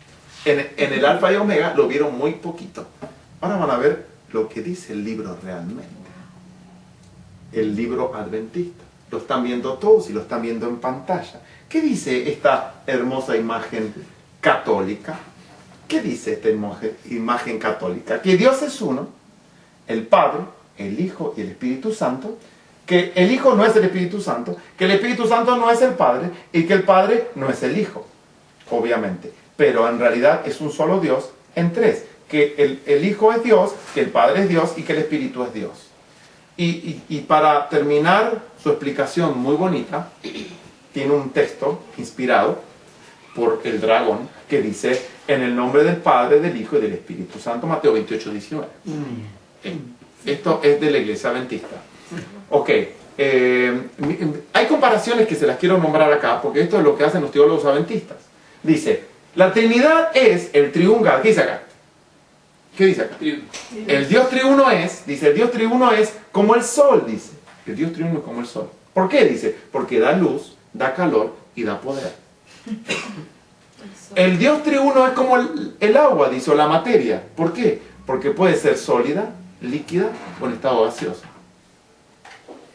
En el Alfa y Omega lo vieron muy poquito. Ahora van a ver lo que dice el libro realmente. El libro adventista. Lo están viendo todos y lo están viendo en pantalla. ¿Qué dice esta hermosa imagen católica? ¿Qué dice esta imagen católica? Que Dios es uno, el Padre, el Hijo y el Espíritu Santo, que el Hijo no es el Espíritu Santo, que el Espíritu Santo no es el Padre y que el Padre no es el Hijo, obviamente. Pero en realidad es un solo Dios en tres. Que el Hijo es Dios, que el Padre es Dios y que el Espíritu es Dios. Y para terminar su explicación muy bonita, tiene un texto inspirado por el dragón que dice, en el nombre del Padre, del Hijo y del Espíritu Santo, Mateo 28:19. Esto es de la iglesia adventista. Ok, hay comparaciones que se las quiero nombrar acá, porque esto es lo que hacen los teólogos adventistas. Dice, la Trinidad es el triungal. ¿Qué dice acá? ¿Qué dice acá? El Dios triuno es, dice, el Dios triuno es como el sol, dice. El Dios triuno es como el sol. ¿Por qué? Dice, porque da luz, da calor y da poder. El Dios triuno es como el agua, dice, o la materia. ¿Por qué? Porque puede ser sólida, líquida o en estado gaseoso.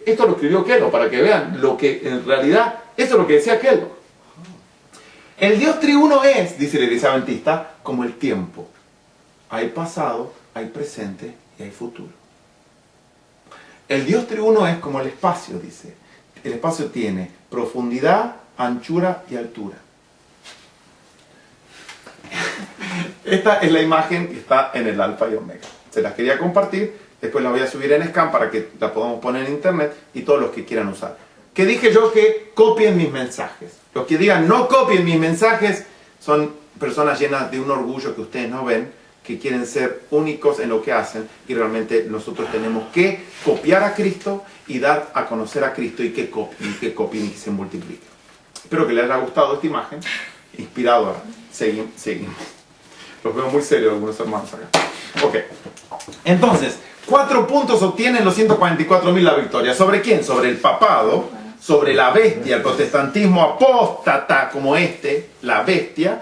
Esto lo escribió Kellogg para que vean lo que en realidad, eso es lo que decía Kellogg. El Dios triuno es, dice la iglesia adventista, como el tiempo. Hay pasado, hay presente y hay futuro. El Dios triuno es como el espacio, dice. El espacio tiene profundidad, anchura y altura. Esta es la imagen que está en el Alfa y Omega. Se las quería compartir, después la voy a subir en Scan para que la podamos poner en internet y todos los que quieran usar. ¿Qué dije yo? Que copien mis mensajes. Los que digan no copien mis mensajes son personas llenas de un orgullo que ustedes no ven, que quieren ser únicos en lo que hacen, y realmente nosotros tenemos que copiar a Cristo y dar a conocer a Cristo, y que copien y que se multipliquen. Espero que les haya gustado esta imagen, inspirado a seguir. Los veo muy serios algunos hermanos acá. Ok, entonces 4 puntos obtienen los 144.000 la victoria. ¿Sobre quién? Sobre el papado, sobre la bestia, el protestantismo apóstata como la bestia.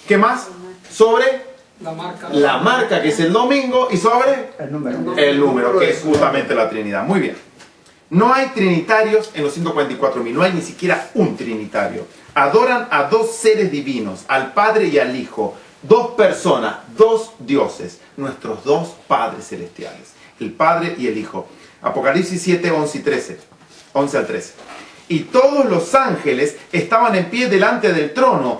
¿Qué más? Sobre la marca, que es el domingo, y sobre El número. el número, que es justamente la Trinidad. Muy bien. No hay trinitarios en los 144.000, no hay ni siquiera un trinitario. Adoran a dos seres divinos, al Padre y al Hijo, dos personas, dos dioses, nuestros dos Padres celestiales, el Padre y el Hijo. Apocalipsis 7, 11 y 13, 11 al 13. Y todos los ángeles estaban en pie delante del trono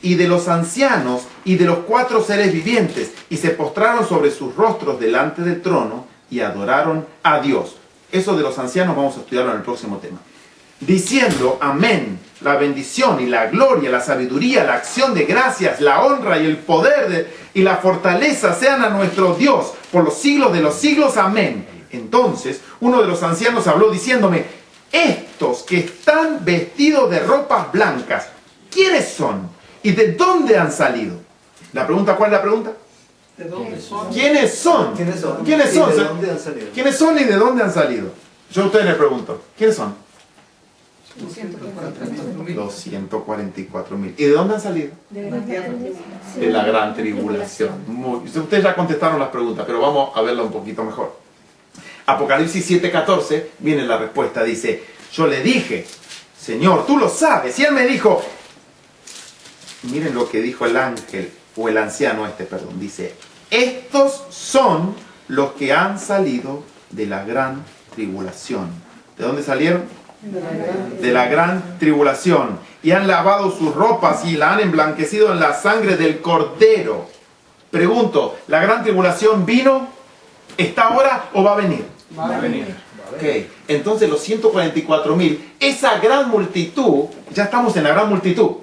y de los ancianos y de los cuatro seres vivientes, y se postraron sobre sus rostros delante del trono y adoraron a Dios. Eso de los ancianos vamos a estudiarlo en el próximo tema. Diciendo, amén, la bendición y la gloria, la sabiduría, la acción de gracias, la honra y el poder y la fortaleza sean a nuestro Dios por los siglos de los siglos, amén. Entonces uno de los ancianos habló diciéndome, estos que están vestidos de ropas blancas, ¿quiénes son? ¿Y de dónde han salido? La pregunta, ¿cuál es la pregunta? ¿De dónde son? ¿Quiénes son? ¿Quiénes son? ¿Quiénes ¿Y son? de dónde han salido? ¿Quiénes son y de dónde han salido? Yo a ustedes les pregunto, ¿quiénes son? 244.000. ¿Y de dónde han salido? De la gran tribulación. Ustedes ya contestaron las preguntas, pero vamos a verla un poquito mejor. Apocalipsis 7:14 viene la respuesta. Dice, yo le dije, Señor, tú lo sabes. Y él me dijo, miren lo que dijo el ángel, o el anciano perdón. Dice, estos son los que han salido de la gran tribulación. ¿De dónde salieron? De la gran tribulación. Y han lavado sus ropas y la han emblanquecido en la sangre del Cordero. Pregunto, ¿la gran tribulación vino? ¿Está ahora o va a venir? Va a venir. Ok, entonces los 144.000, esa gran multitud, ya estamos en la gran multitud.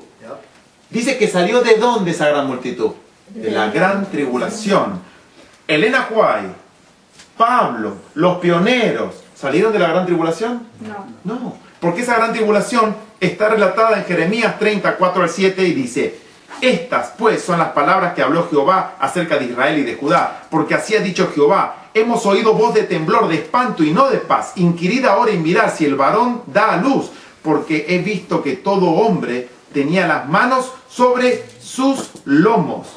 Dice que salió ¿de dónde esa gran multitud? De la gran tribulación. Elena White, Pablo, los pioneros, ¿salieron de la gran tribulación? No, porque esa gran tribulación está relatada en Jeremías 34 al 7 y dice, estas pues son las palabras que habló Jehová acerca de Israel y de Judá, porque así ha dicho Jehová, hemos oído voz de temblor, de espanto y no de paz. Inquirid ahora y mirad si el varón da a luz, porque he visto que todo hombre tenía las manos sobre sus lomos,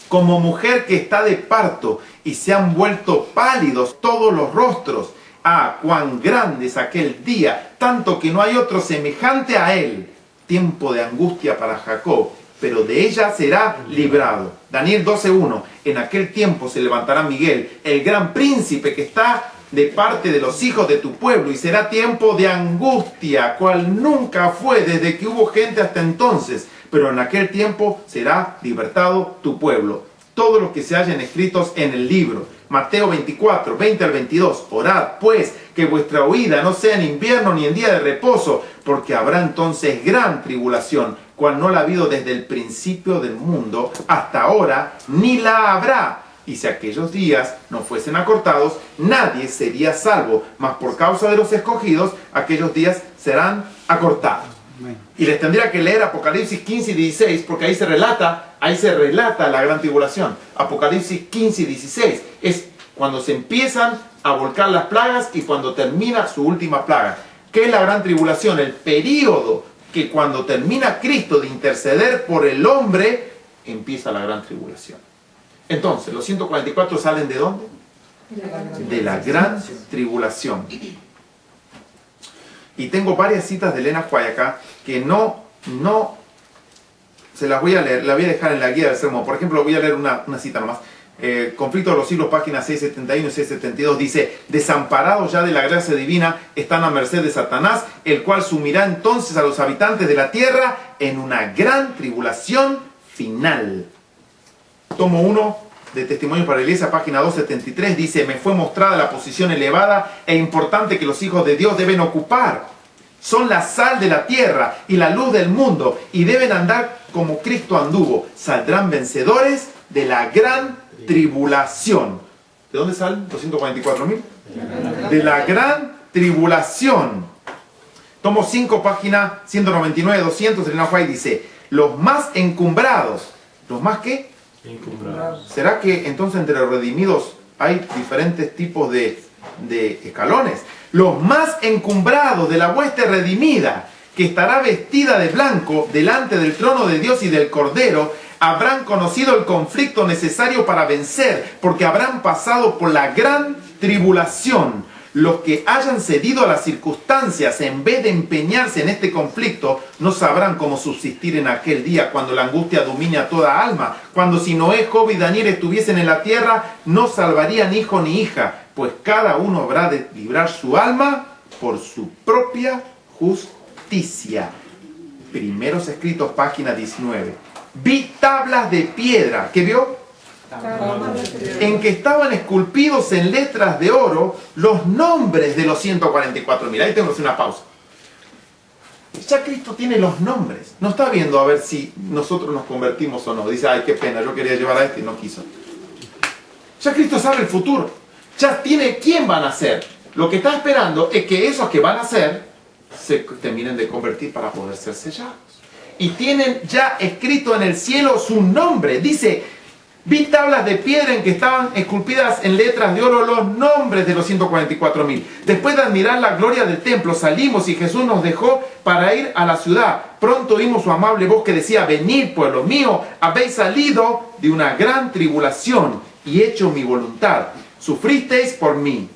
como mujer que está de parto, y se han vuelto pálidos todos los rostros. Ah, cuán grande es aquel día, tanto que no hay otro semejante a él. Tiempo de angustia para Jacob, pero de ella será librado. Daniel 12:1. En aquel tiempo se levantará Miguel, el gran príncipe que está de parte de los hijos de tu pueblo, y será tiempo de angustia, cual nunca fue desde que hubo gente hasta entonces. Pero en aquel tiempo será libertado tu pueblo. Todos los que se hallen escritos en el libro. Mateo 24, 20 al 22. Orad, pues, que vuestra huida no sea en invierno ni en día de reposo, porque habrá entonces gran tribulación, cual no la ha habido desde el principio del mundo hasta ahora, ni la habrá. Y si aquellos días no fuesen acortados, nadie sería salvo, mas por causa de los escogidos, aquellos días serán acortados. Y les tendría que leer Apocalipsis 15 y 16, porque ahí se relata la gran tribulación. Apocalipsis 15 y 16 es cuando se empiezan a volcar las plagas y cuando termina su última plaga. ¿Qué es la gran tribulación? El período que cuando termina Cristo de interceder por el hombre, empieza la gran tribulación. Entonces, los 144 salen ¿de dónde? De la gran tribulación. Y tengo varias citas de Elena White acá que no se las voy a leer, la voy a dejar en la guía del sermón. Por ejemplo, voy a leer una cita nomás. Conflicto de los siglos, páginas 671 y 672, dice, desamparados ya de la gracia divina, están a merced de Satanás, el cual sumirá entonces a los habitantes de la tierra en una gran tribulación final. Tomo 1 de Testimonios para la Iglesia, página 273, dice, me fue mostrada la posición elevada e importante que los hijos de Dios deben ocupar. Son la sal de la tierra y la luz del mundo, y deben andar como Cristo anduvo. Saldrán vencedores de la gran tribulación. ¿De dónde salen los 144.000? De la gran tribulación. Tomo 5, página 199, 200, Elena White dice, los más encumbrados. ¿Los más qué? ¿Será que entonces entre los redimidos hay diferentes tipos de escalones? Los más encumbrados de la hueste redimida, que estará vestida de blanco delante del trono de Dios y del Cordero, habrán conocido el conflicto necesario para vencer, porque habrán pasado por la gran tribulación. Los que hayan cedido a las circunstancias en vez de empeñarse en este conflicto, no sabrán cómo subsistir en aquel día cuando la angustia domine a toda alma. Cuando si Noé, Job y Daniel estuviesen en la tierra, no salvarían hijo ni hija, pues cada uno habrá de librar su alma por su propia justicia. Primeros Escritos, página 19. Vi tablas de piedra. ¿Qué vio? En que estaban esculpidos en letras de oro los nombres de los 144.000. Ahí tengo que hacer una pausa. Ya Cristo tiene los nombres. No está viendo a ver si nosotros nos convertimos o no. Dice, ay, qué pena, yo quería llevar a este y no quiso. Ya Cristo sabe el futuro. Ya tiene quién van a ser. Lo que está esperando es que esos que van a ser se terminen de convertir para poder ser sellados. Y tienen ya escrito en el cielo su nombre. Dice, vi tablas de piedra en que estaban esculpidas en letras de oro los nombres de los 144.000. Después de admirar la gloria del templo, salimos y Jesús nos dejó para ir a la ciudad. Pronto oímos su amable voz que decía, venid, pueblo mío, habéis salido de una gran tribulación y hecho mi voluntad. Sufristeis por mí.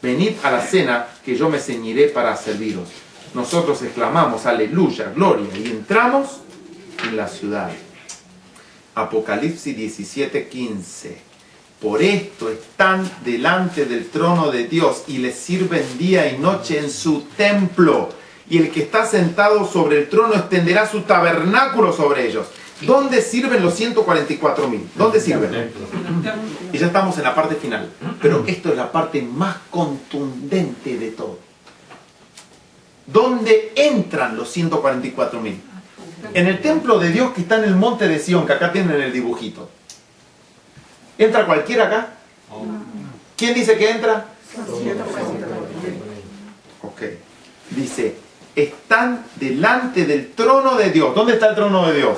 Venid a la cena que yo me ceñiré para serviros. Nosotros exclamamos, aleluya, gloria, y entramos en la ciudad. Apocalipsis 17:15. Por esto están delante del trono de Dios y le sirven día y noche en su templo. Y el que está sentado sobre el trono extenderá su tabernáculo sobre ellos. ¿Dónde sirven los 144.000? ¿Dónde sirven? Y ya estamos en la parte final. Pero esto es la parte más contundente de todo. ¿Dónde entran los 144.000? En el templo de Dios que está en el monte de Sión, que acá tienen el dibujito. ¿Entra cualquiera acá? ¿Quién dice que entra? Ok. Dice, están delante del trono de Dios. ¿Dónde está el trono de Dios?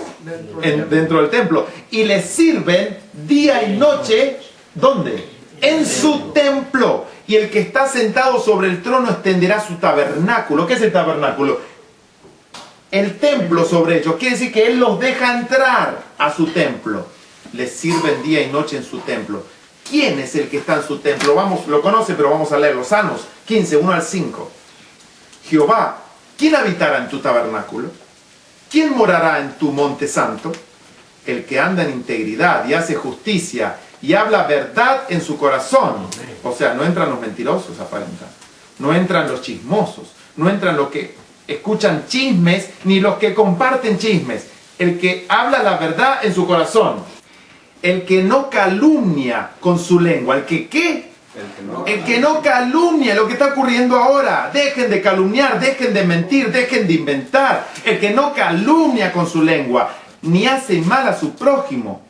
Dentro del templo. Y les sirven día y noche. ¿Dónde? En su templo. Y el que está sentado sobre el trono extenderá su tabernáculo. ¿Qué es el tabernáculo? El templo sobre ellos. Quiere decir que Él los deja entrar a su templo. Les sirven día y noche en su templo. ¿Quién es el que está en su templo? Vamos, lo conoce, pero vamos a leerlo. Salmos 15, 1 al 5. Jehová, ¿quién habitará en tu tabernáculo? ¿Quién morará en tu monte santo? El que anda en integridad y hace justicia y habla verdad en su corazón. O sea, no entran los mentirosos, aparentan. No entran los chismosos. No entran los que escuchan chismes, ni los que comparten chismes. El que habla la verdad en su corazón. El que no calumnia con su lengua. ¿El que qué? El que no calumnia, lo que está ocurriendo ahora. Dejen de calumniar, dejen de mentir, dejen de inventar. El que no calumnia con su lengua, ni hace mal a su prójimo,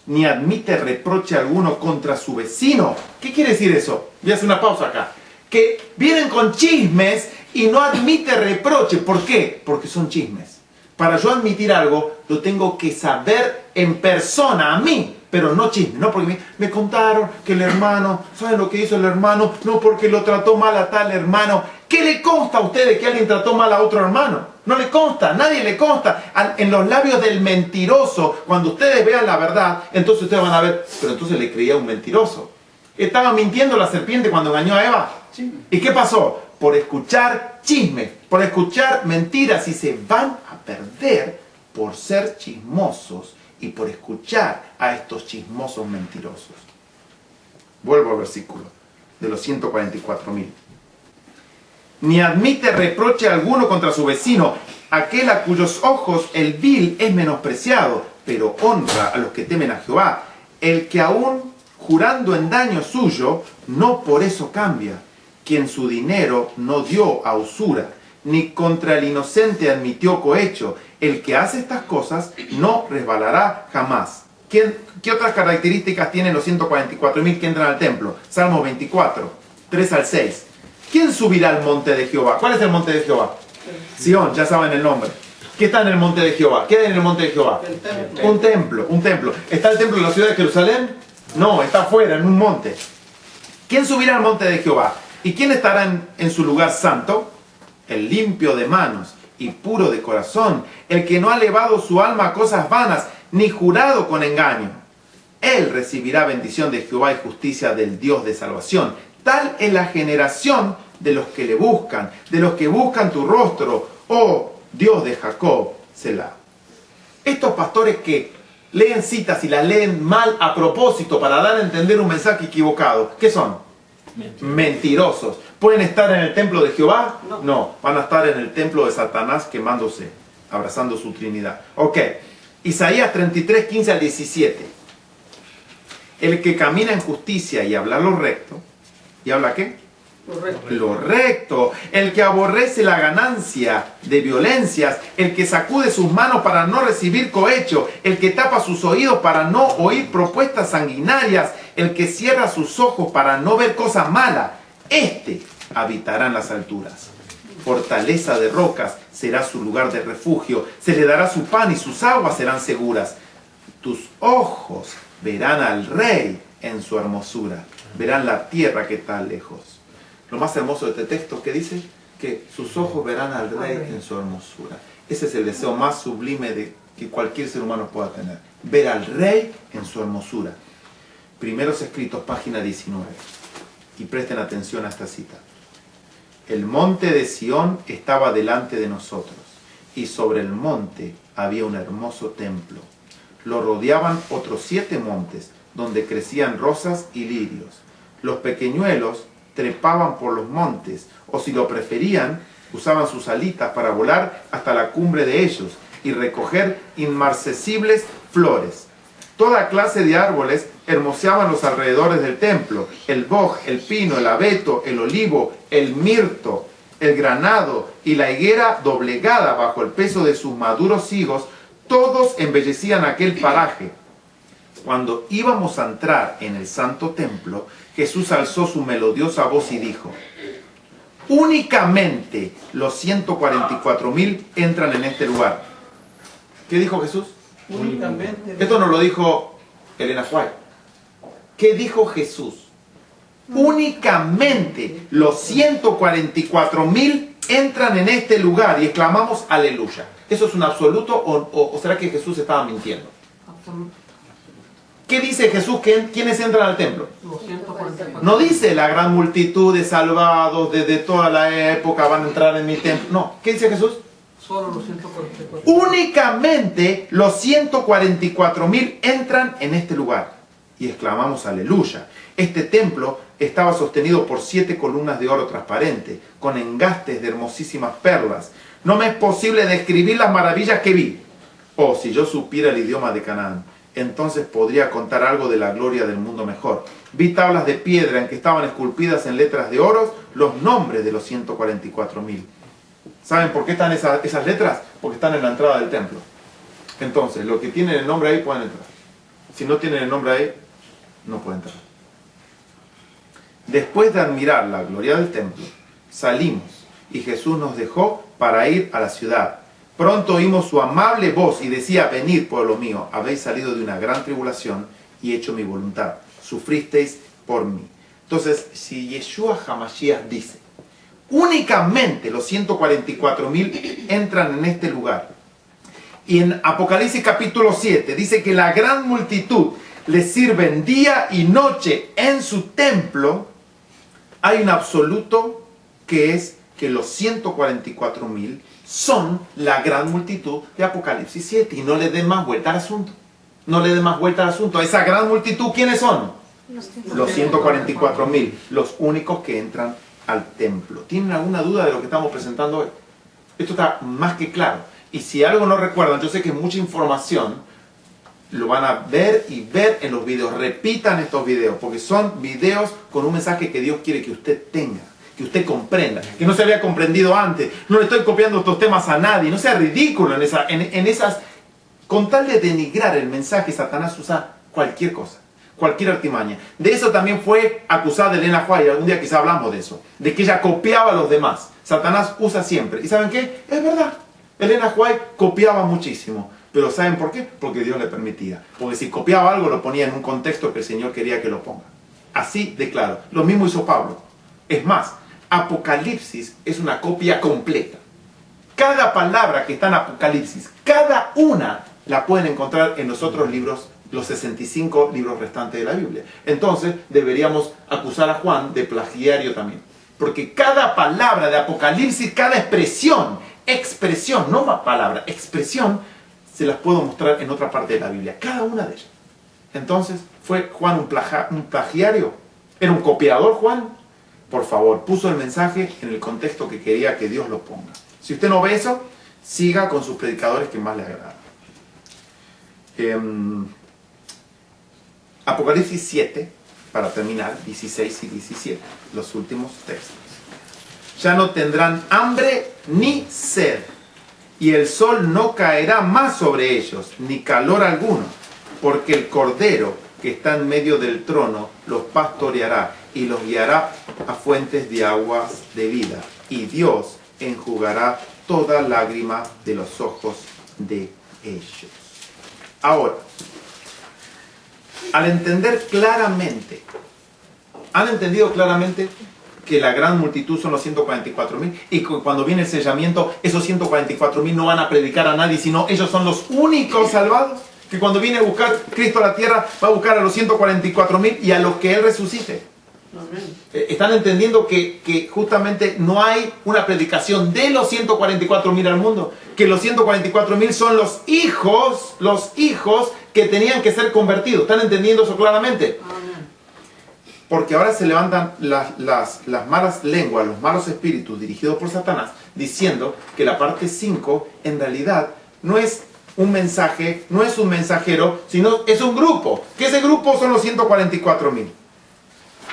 ni admite reproche alguno contra su vecino. ¿Qué quiere decir eso? Voy a hacer una pausa acá. Que vienen con chismes y no admite reproche. ¿Por qué? Porque son chismes. Para yo admitir algo, lo tengo que saber en persona, a mí, pero no chisme. No porque me contaron que el hermano, ¿saben lo que hizo el hermano? No porque lo trató mal a tal hermano. ¿Qué le consta a ustedes que alguien trató mal a otro hermano? No le consta, a nadie le consta. En los labios del mentiroso, cuando ustedes vean la verdad, entonces ustedes van a ver, pero entonces le creía un mentiroso. ¿Estaba mintiendo la serpiente cuando engañó a Eva? Sí. ¿Y qué pasó? Por escuchar chismes, por escuchar mentiras, y se van a perder por ser chismosos y por escuchar a estos chismosos mentirosos. Vuelvo al versículo de los 144.000. Ni admite reproche alguno contra su vecino, aquel a cuyos ojos el vil es menospreciado, pero honra a los que temen a Jehová. El que aún jurando en daño suyo, no por eso cambia. Quien su dinero no dio a usura, ni contra el inocente admitió cohecho. El que hace estas cosas no resbalará jamás. ¿Qué otras características tienen los 144.000 que entran al templo? Salmo 24, 3 al 6. ¿Quién subirá al monte de Jehová? ¿Cuál es el monte de Jehová? Sión, ya saben el nombre. ¿Qué está en el monte de Jehová? ¿Qué hay en el monte de Jehová? Un templo, un templo. ¿Está el templo en la ciudad de Jerusalén? No, está afuera, en un monte. ¿Quién subirá al monte de Jehová? ¿Y quién estará en su lugar santo? El limpio de manos y puro de corazón, el que no ha elevado su alma a cosas vanas, ni jurado con engaño. Él recibirá bendición de Jehová y justicia del Dios de salvación. Tal es la generación de los que le buscan, de los que buscan tu rostro, oh Dios de Jacob, Selah. Estos pastores que leen citas y las leen mal a propósito para dar a entender un mensaje equivocado, ¿qué son? Mentirosos. ¿Pueden estar en el templo de Jehová? No, van a estar en el templo de Satanás quemándose, abrazando su Trinidad. Ok, Isaías 33, 15 al 17. El que camina en justicia y habla lo recto, ¿y habla qué? Lo recto. El que aborrece la ganancia de violencias, el que sacude sus manos para no recibir cohecho, el que tapa sus oídos para no oír propuestas sanguinarias, el que cierra sus ojos para no ver cosa mala, este habitará en las alturas. Fortaleza de rocas será su lugar de refugio, se le dará su pan y sus aguas serán seguras. Tus ojos verán al Rey en su hermosura, verán la tierra que está lejos. Lo más hermoso de este texto que dice que sus ojos verán al Rey en su hermosura. Ese es el deseo más sublime de que cualquier ser humano pueda tener. Ver al Rey en su hermosura. Primeros Escritos, página 19. Y presten atención a esta cita. El monte de Sión estaba delante de nosotros, y sobre el monte había un hermoso templo. Lo rodeaban otros 7 montes, donde crecían rosas y lirios. Los pequeñuelos trepaban por los montes, o si lo preferían, usaban sus alitas para volar hasta la cumbre de ellos y recoger inmarcesibles flores. Toda clase de árboles hermoseaban los alrededores del templo: el boj, el pino, el abeto, el olivo, el mirto, el granado y la higuera doblegada bajo el peso de sus maduros higos, todos embellecían aquel paraje. Cuando íbamos a entrar en el santo templo, Jesús alzó su melodiosa voz y dijo: únicamente los 144,000 entran en este lugar. ¿Qué dijo Jesús? Únicamente. Esto no lo dijo Elena White. ¿Qué dijo Jesús? Únicamente los 144,000 entran en este lugar, y exclamamos aleluya. ¿Eso es un absoluto o será que Jesús estaba mintiendo? Absoluto. ¿Qué dice Jesús? ¿Quiénes entran al templo? Los 144. No dice la gran multitud de salvados desde toda la época van a entrar en mi templo. No. ¿Qué dice Jesús? Solo los 144. Únicamente los 144,000 entran en este lugar. Y exclamamos aleluya. Este templo estaba sostenido por 7 columnas de oro transparente, con engastes de hermosísimas perlas. No me es posible describir las maravillas que vi. Oh, si yo supiera el idioma de Canaán, entonces podría contar algo de la gloria del mundo mejor. Vi tablas de piedra en que estaban esculpidas en letras de oro los nombres de los 144,000. ¿Saben por qué están esas letras? Porque están en la entrada del templo. Entonces, los que tienen el nombre ahí pueden entrar. Si no tienen el nombre ahí, no pueden entrar. Después de admirar la gloria del templo, salimos y Jesús nos dejó para ir a la ciudad. Pronto oímos su amable voz y decía: venid, pueblo mío, habéis salido de una gran tribulación y hecho mi voluntad. Sufristeis por mí. Entonces, si Yeshua HaMashiach dice: únicamente los 144,000 entran en este lugar, y en Apocalipsis capítulo 7 dice que la gran multitud le sirven día y noche en su templo, hay un absoluto que es que los 144,000 son la gran multitud de Apocalipsis 7. Y no le den más vuelta al asunto. No le den más vuelta al asunto. Esa gran multitud, ¿quiénes son? Los 144,000, los únicos que entran al templo. ¿Tienen alguna duda de lo que estamos presentando hoy? Esto está más que claro. Y si algo no recuerdan, yo sé que es mucha información, lo van a ver y ver en los videos. Repitan estos videos, porque son videos con un mensaje que Dios quiere que usted tenga, que usted comprenda, que no se había comprendido antes. No le estoy copiando estos temas a nadie. No sea ridículo en esas... Con tal de denigrar el mensaje, Satanás usa cualquier cosa, cualquier artimaña. De eso también fue acusada Elena White. Algún día quizá hablamos de eso, de que ella copiaba a los demás. Satanás usa siempre. ¿Y saben qué? Es verdad. Elena White copiaba muchísimo. Pero ¿saben por qué? Porque Dios le permitía. Porque si copiaba algo, lo ponía en un contexto que el Señor quería que lo ponga. Así de claro. Lo mismo hizo Pablo. Es más, Apocalipsis es una copia completa. Cada palabra que está en Apocalipsis, cada una la pueden encontrar en los otros libros los 65 libros restantes de la Biblia. Entonces deberíamos acusar a Juan de plagiario también. Porque cada palabra de Apocalipsis, cada expresión, no palabra, expresión, se las puedo mostrar en otra parte de la Biblia. Cada una de ellas. Entonces, ¿fue Juan un plagiario? ¿Era un copiador Juan? Por favor, puso el mensaje en el contexto que quería que Dios lo ponga. Si usted no ve eso, siga con sus predicadores que más le agradan. Apocalipsis 7, para terminar, 16 y 17, los últimos textos. Ya no tendrán hambre ni sed, y el sol no caerá más sobre ellos, ni calor alguno, porque el Cordero que está en medio del trono los pastoreará y los guiará a fuentes de aguas de vida, y Dios enjugará toda lágrima de los ojos de ellos. Ahora, al entender claramente, han entendido claramente que la gran multitud son los 144.000 y que cuando viene el sellamiento, esos 144.000 no van a predicar a nadie, sino ellos son los únicos salvados. Que cuando viene a buscar Cristo a la tierra, va a buscar a los 144.000 y a los que Él resucite. Están entendiendo que justamente no hay una predicación de los 144.000 al mundo, que los 144.000 son los hijos que tenían que ser convertidos. ¿Están entendiendo eso claramente? Porque ahora se levantan las malas lenguas, los malos espíritus dirigidos por Satanás, diciendo que la parte 5 en realidad no es un mensaje, no es un mensajero, sino es un grupo. Que ese grupo son los 144.000.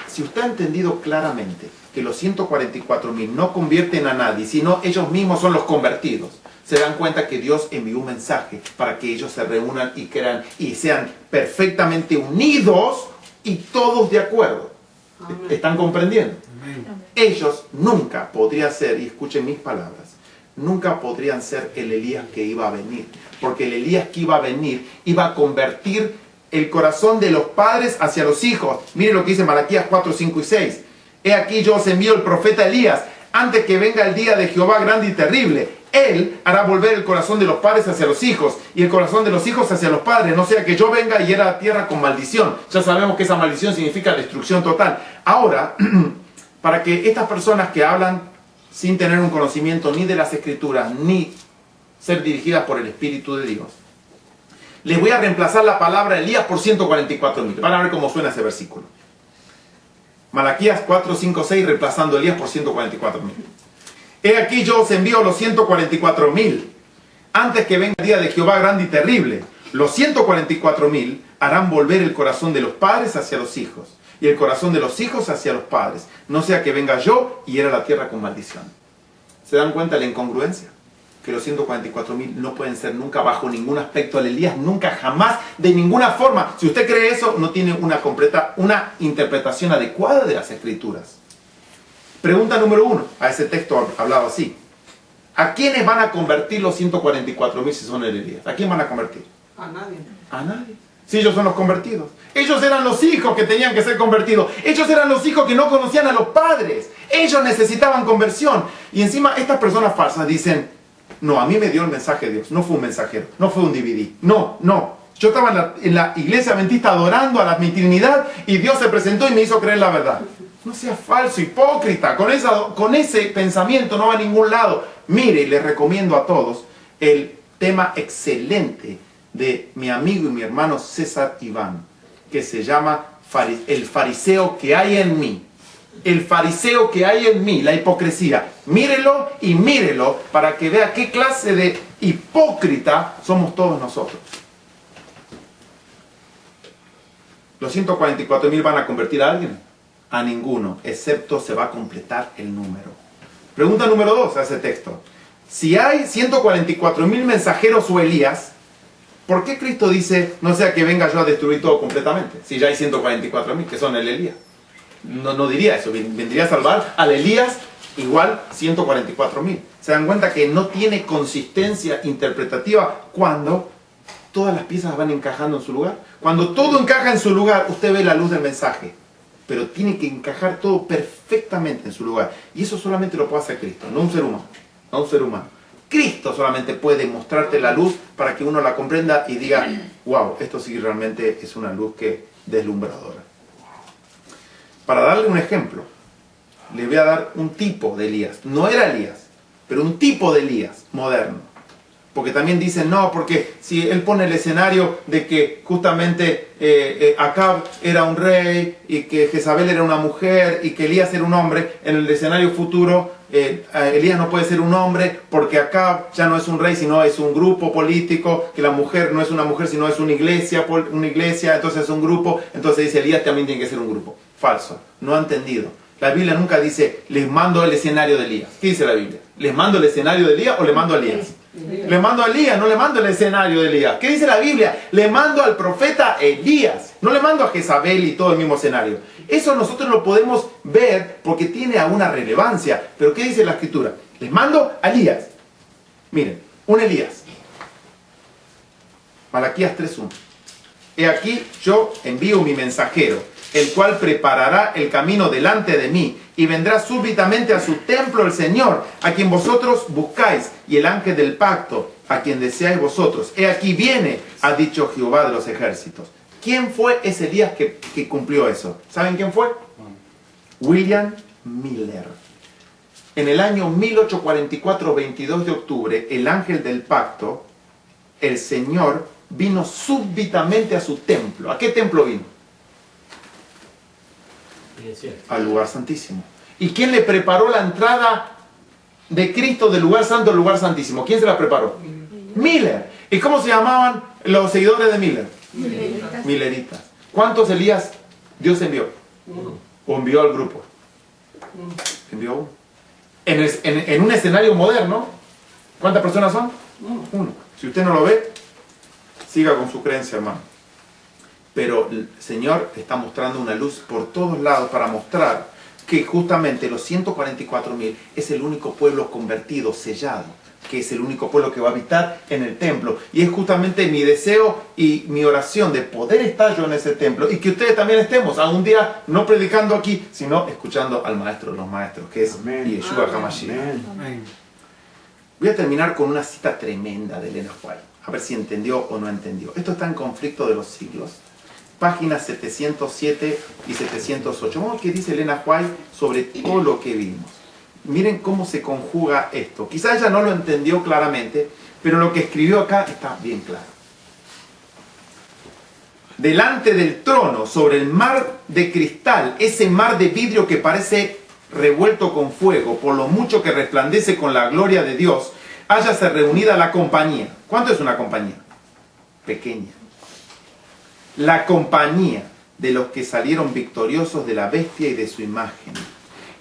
Si usted ha entendido claramente que los 144.000 no convierten a nadie, sino ellos mismos son los convertidos, se dan cuenta que Dios envió un mensaje para que ellos se reúnan y crean y sean perfectamente unidos y todos de acuerdo. ¿Están comprendiendo? Ellos nunca podrían ser, y escuchen mis palabras, nunca podrían ser el Elías que iba a venir. Porque el Elías que iba a venir iba a convertir el corazón de los padres hacia los hijos. Mire lo que dice Malaquías 4, 5 y 6. He aquí yo os envío el profeta Elías, antes que venga el día de Jehová grande y terrible. Él hará volver el corazón de los padres hacia los hijos, y el corazón de los hijos hacia los padres, no sea que yo venga y hiera la tierra con maldición. Ya sabemos que esa maldición significa destrucción total. Ahora, para que estas personas que hablan sin tener un conocimiento ni de las Escrituras, ni ser dirigidas por el Espíritu de Dios, les voy a reemplazar la palabra Elías por 144.000. Van a ver cómo suena ese versículo. Malaquías 4, 5, 6, reemplazando Elías por 144.000. He aquí yo os envío los 144.000, antes que venga el día de Jehová grande y terrible. Los 144.000 harán volver el corazón de los padres hacia los hijos, y el corazón de los hijos hacia los padres, no sea que venga yo y hiera la tierra con maldición. ¿Se dan cuenta de la incongruencia? Que los 144.000 no pueden ser nunca bajo ningún aspecto al Elías, nunca, jamás, de ninguna forma. Si usted cree eso, no tiene una interpretación adecuada de las Escrituras. Pregunta número 1, a ese texto hablado así. ¿A quiénes van a convertir los 144.000 si son el Elías? ¿A quién van a convertir? A nadie. A nadie. Si ellos son los convertidos. Ellos eran los hijos que tenían que ser convertidos. Ellos eran los hijos que no conocían a los padres. Ellos necesitaban conversión. Y encima estas personas falsas dicen, no, a mí me dio el mensaje de Dios. No fue un mensajero, no fue un DVD. No. Yo estaba en la iglesia adventista adorando a la Trinidad y Dios se presentó y me hizo creer la verdad. No sea falso, hipócrita. Con ese pensamiento no va a ningún lado. Mire, les recomiendo a todos el tema excelente de mi amigo y mi hermano César Iván, que se llama El fariseo que hay en mí. El fariseo que hay en mí, la hipocresía. Mírelo y mírelo para que vea qué clase de hipócrita somos todos nosotros. ¿Los 144.000 van a convertir a alguien? A ninguno, excepto se va a completar el número. Pregunta número 2 a ese texto. Si hay 144.000 mensajeros o Elías, ¿por qué Cristo dice, no sea que venga yo a destruir todo completamente? Si ya hay 144.000 que son el Elías. No diría eso, vendría a salvar al Elías igual 144.000. Se dan cuenta que no tiene consistencia interpretativa cuando todas las piezas van encajando en su lugar. Cuando todo encaja en su lugar, usted ve la luz del mensaje. Pero tiene que encajar todo perfectamente en su lugar. Y eso solamente lo puede hacer Cristo, no un ser humano. No un ser humano. Cristo solamente puede mostrarte la luz para que uno la comprenda y diga, wow, esto sí realmente es una luz que deslumbradora. Para darle un ejemplo, le voy a dar un tipo de Elías. No era Elías, pero un tipo de Elías moderno. Porque también dicen, no, porque si él pone el escenario de que justamente Acab era un rey y que Jezabel era una mujer y que Elías era un hombre, en el escenario futuro Elías no puede ser un hombre porque Acab ya no es un rey, sino es un grupo político, que la mujer no es una mujer, sino es una iglesia, entonces es un grupo, entonces dice Elías también tiene que ser un grupo. Falso, no ha entendido. La Biblia nunca dice, les mando el escenario de Elías. ¿Qué dice la Biblia? ¿Les mando el escenario de Elías o le mando a Elías? Le mando a Elías, no le mando el escenario de Elías. ¿Qué dice la Biblia? Le mando al profeta Elías. No le mando a Jezabel y todo el mismo escenario. Eso nosotros lo podemos ver porque tiene alguna relevancia. Pero ¿qué dice la Escritura? Les mando a Elías. Miren, un Elías. Malaquías 3:1. He aquí yo envío mi mensajero, el cual preparará el camino delante de mí, y vendrá súbitamente a su templo el Señor, a quien vosotros buscáis, y el ángel del pacto, a quien deseáis vosotros. He aquí viene, ha dicho Jehová de los ejércitos. ¿Quién fue ese Elías que cumplió eso? ¿Saben quién fue? William Miller. En el año 1844, 22 de octubre, el ángel del pacto, el Señor, vino súbitamente a su templo. ¿A qué templo vino? Al lugar santísimo. ¿Y quién le preparó la entrada de Cristo del lugar santo al lugar santísimo? ¿Quién se la preparó? Miller. ¿Y cómo se llamaban los seguidores de Miller? Milleritas. ¿Cuántos Elías Dios envió? ¿O envió al grupo? Envió uno. En un escenario moderno, ¿cuántas personas son? Uno. Si usted no lo ve, siga con su creencia, hermano. Pero el Señor está mostrando una luz por todos lados para mostrar que justamente los 144.000 es el único pueblo convertido, sellado, que es el único pueblo que va a habitar en el templo. Y es justamente mi deseo y mi oración de poder estar yo en ese templo y que ustedes también estemos, algún día no predicando aquí, sino escuchando al maestro de los maestros, que es Yeshua HaMashiach. Voy a terminar con una cita tremenda de Elena White, a ver si entendió o no entendió. Esto está en Conflicto de los Siglos, páginas 707 y 708. Vamos a ver qué dice Elena White sobre todo lo que vimos. Miren cómo se conjuga esto. Quizás ella no lo entendió claramente, pero lo que escribió acá está bien claro. Delante del trono, sobre el mar de cristal, ese mar de vidrio que parece revuelto con fuego, por lo mucho que resplandece con la gloria de Dios, hállase reunida la compañía. ¿Cuánto es una compañía? Pequeña. La compañía de los que salieron victoriosos de la bestia y de su imagen,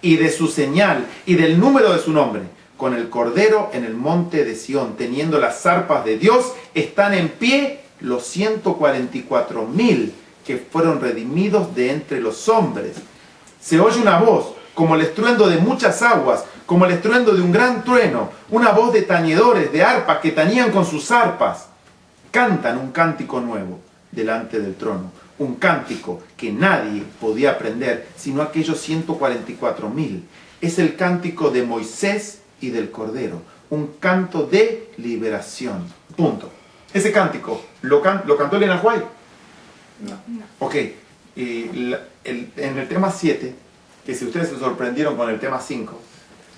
y de su señal, y del número de su nombre, con el Cordero en el monte de Sión, teniendo las zarpas de Dios, están en pie los 144.000 que fueron redimidos de entre los hombres. Se oye una voz, como el estruendo de muchas aguas, como el estruendo de un gran trueno, una voz de tañedores, de arpas que tañían con sus arpas. Cantan un cántico nuevo delante del trono, un cántico que nadie podía aprender sino aquellos 144.000. Es el cántico de Moisés y del Cordero, un canto de liberación. Punto. Ese cántico, ¿lo cantó Elena White? No. Ok, y en el tema 7, que si ustedes se sorprendieron con el tema 5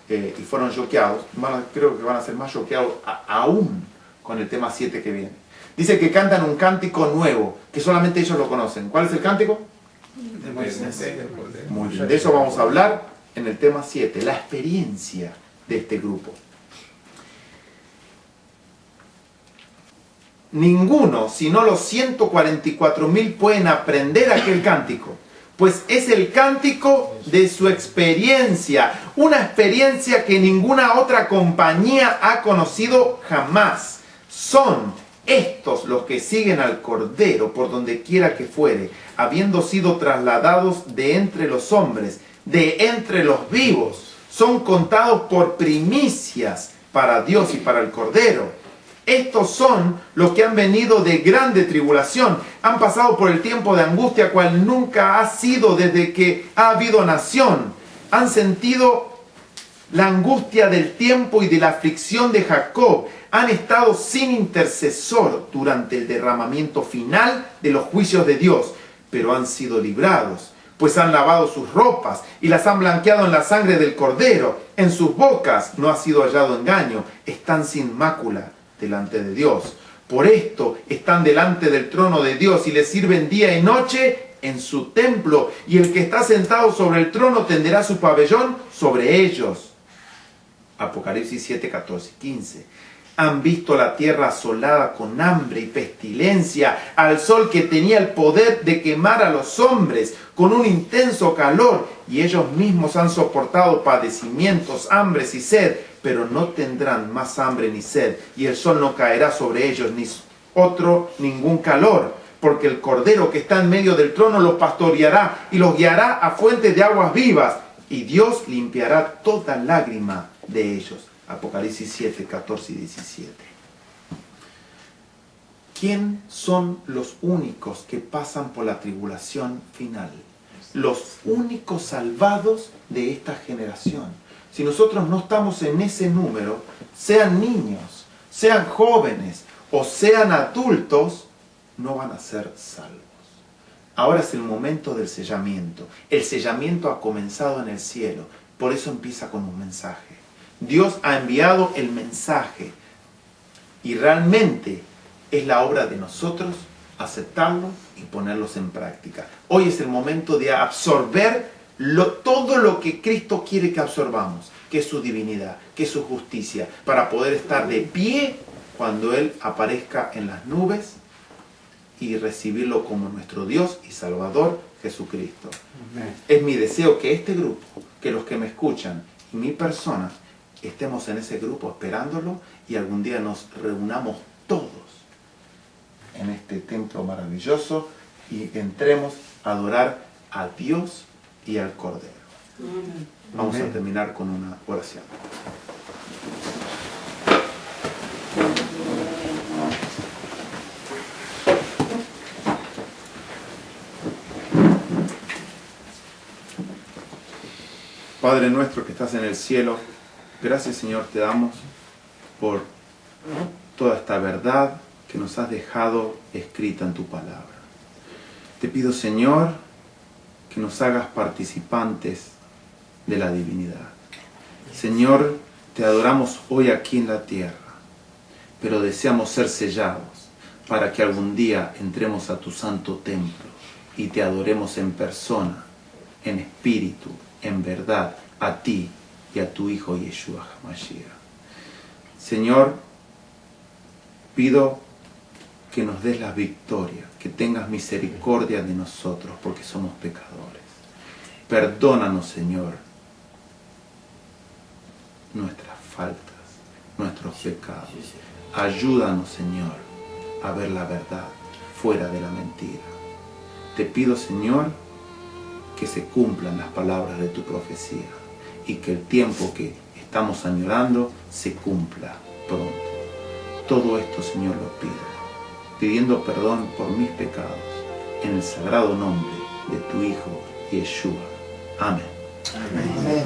y fueron choqueados, creo que van a ser más choqueados aún con el tema 7 que viene. Dice que cantan un cántico nuevo, que solamente ellos lo conocen. ¿Cuál es el cántico? Muy bien, de eso vamos a hablar en el tema 7, la experiencia de este grupo. Ninguno, sino los 144.000 pueden aprender aquel cántico, pues es el cántico de su experiencia, una experiencia que ninguna otra compañía ha conocido jamás. Son estos los que siguen al Cordero por donde quiera que fuere, habiendo sido trasladados de entre los hombres, de entre los vivos, son contados por primicias para Dios y para el Cordero. Estos son los que han venido de grande tribulación, han pasado por el tiempo de angustia cual nunca ha sido desde que ha habido nación, han sentido La angustia del tiempo y de la aflicción de Jacob han estado sin intercesor durante el derramamiento final de los juicios de Dios, pero han sido librados, pues han lavado sus ropas y las han blanqueado en la sangre del Cordero. En sus bocas no ha sido hallado engaño, están sin mácula delante de Dios. Por esto están delante del trono de Dios y le sirven día y noche en su templo, y el que está sentado sobre el trono tenderá su pabellón sobre ellos. Apocalipsis 7, 14 y 15. Han visto la tierra asolada con hambre y pestilencia, al sol que tenía el poder de quemar a los hombres con un intenso calor, y ellos mismos han soportado padecimientos, hambres y sed, pero no tendrán más hambre ni sed, y el sol no caerá sobre ellos, ni ningún calor, porque el Cordero que está en medio del trono los pastoreará y los guiará a fuentes de aguas vivas, y Dios limpiará toda lágrima de ellos. Apocalipsis 7, 14 y 17. ¿Quién son los únicos que pasan por la tribulación final? Los únicos salvados de esta generación. Si nosotros no estamos en ese número, sean niños, sean jóvenes o sean adultos, no van a ser salvos. Ahora es el momento del sellamiento. El sellamiento ha comenzado en el cielo. Por eso empieza con un mensaje. Dios ha enviado el mensaje. Y realmente es la obra de nosotros aceptarlo y ponerlos en práctica. Hoy es el momento de absorber todo lo que Cristo quiere que absorbamos, que es su divinidad, que es su justicia, para poder estar de pie cuando Él aparezca en las nubes y recibirlo como nuestro Dios y Salvador Jesucristo. Amén. Es mi deseo que este grupo, que los que me escuchan y mi persona, estemos en ese grupo esperándolo y algún día nos reunamos todos en este templo maravilloso y entremos a adorar a Dios y al Cordero. Vamos a terminar con una oración. Padre nuestro que estás en el cielo, gracias Señor te damos por toda esta verdad que nos has dejado escrita en tu palabra. Te pido Señor que nos hagas participantes de la divinidad. Señor, te adoramos hoy aquí en la tierra, pero deseamos ser sellados para que algún día entremos a tu santo templo y te adoremos en persona, en espíritu, en verdad, a ti y a tu Hijo Yeshua HaMashiach. Señor, pido que nos des la victoria, que tengas misericordia de nosotros porque somos pecadores. Perdónanos, Señor, nuestras faltas, nuestros pecados. Ayúdanos, Señor, a ver la verdad fuera de la mentira. Te pido, Señor, que se cumplan las palabras de tu profecía y que el tiempo que estamos añorando se cumpla pronto. Todo esto, Señor, lo pido, pidiendo perdón por mis pecados, en el sagrado nombre de tu Hijo, Yeshua. Amén. Amén.